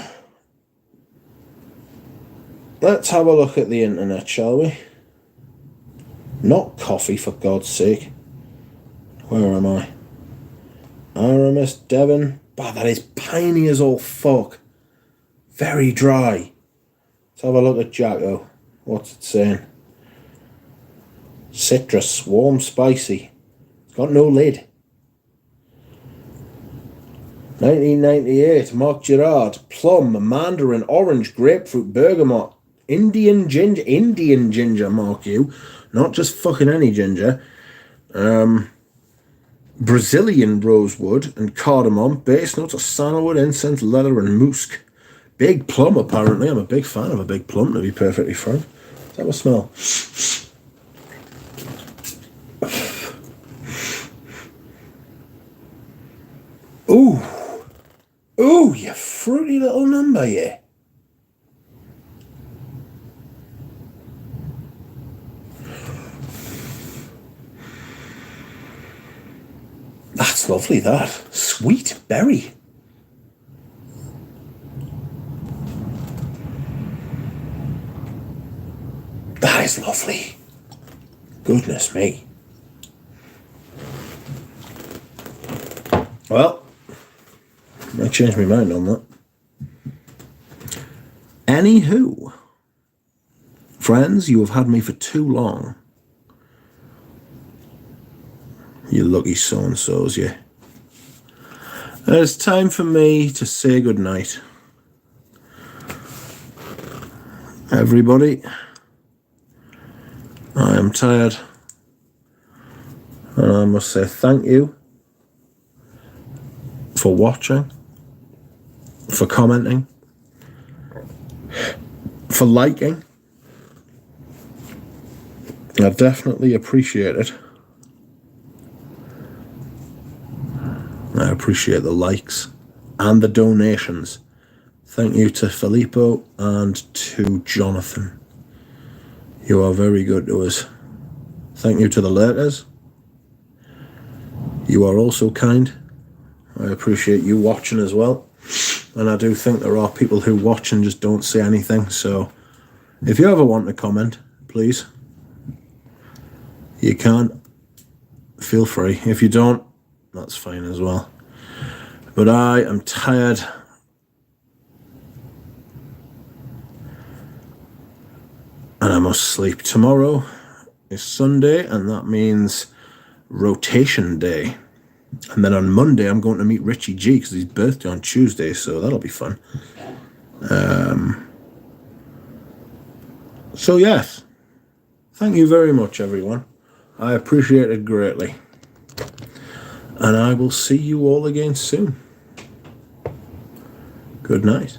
[SPEAKER 1] let's have a look at the internet, shall we? Not coffee, for God's sake. Where am I? Aramis, Devon. Bah, that is piney as all fuck. Very dry. Let's have a look at Jacko. What's it saying? Citrus, warm, spicy. It's got no lid. 1998, Marc Girard, plum, mandarin, orange, grapefruit, bergamot, Indian ginger, mark you, not just fucking any ginger, Brazilian rosewood and cardamom, base notes of sandalwood, incense, leather and musk. Big plum, apparently. I'm a big fan of a big plum, to be perfectly frank. Let's have a smell. Ooh. Ooh, you fruity little number, yeah. That's lovely, that. Sweet berry. That is lovely. Goodness me. Well, I changed my mind on that. Anywho, friends, you have had me for too long. You lucky so-and-sos, yeah. It's time for me to say goodnight. Everybody, I am tired. And I must say thank you for watching, for commenting, for liking. I definitely appreciate it. I appreciate the likes and the donations. Thank you to Filippo and to Jonathan. You are very good to us. Thank you to the laters. You are also kind. I appreciate you watching as well. And I do think there are people who watch and just don't say anything. So if you ever want to comment, please, you can. Feel free. If you don't, that's fine as well. But I am tired. And I must sleep. Tomorrow is Sunday, and that means rotation day. And then on Monday, I'm going to meet Richie G because his birthday on Tuesday, so that'll be fun. So yes, thank you very much, everyone. I appreciate it greatly. And I will see you all again soon. Good night.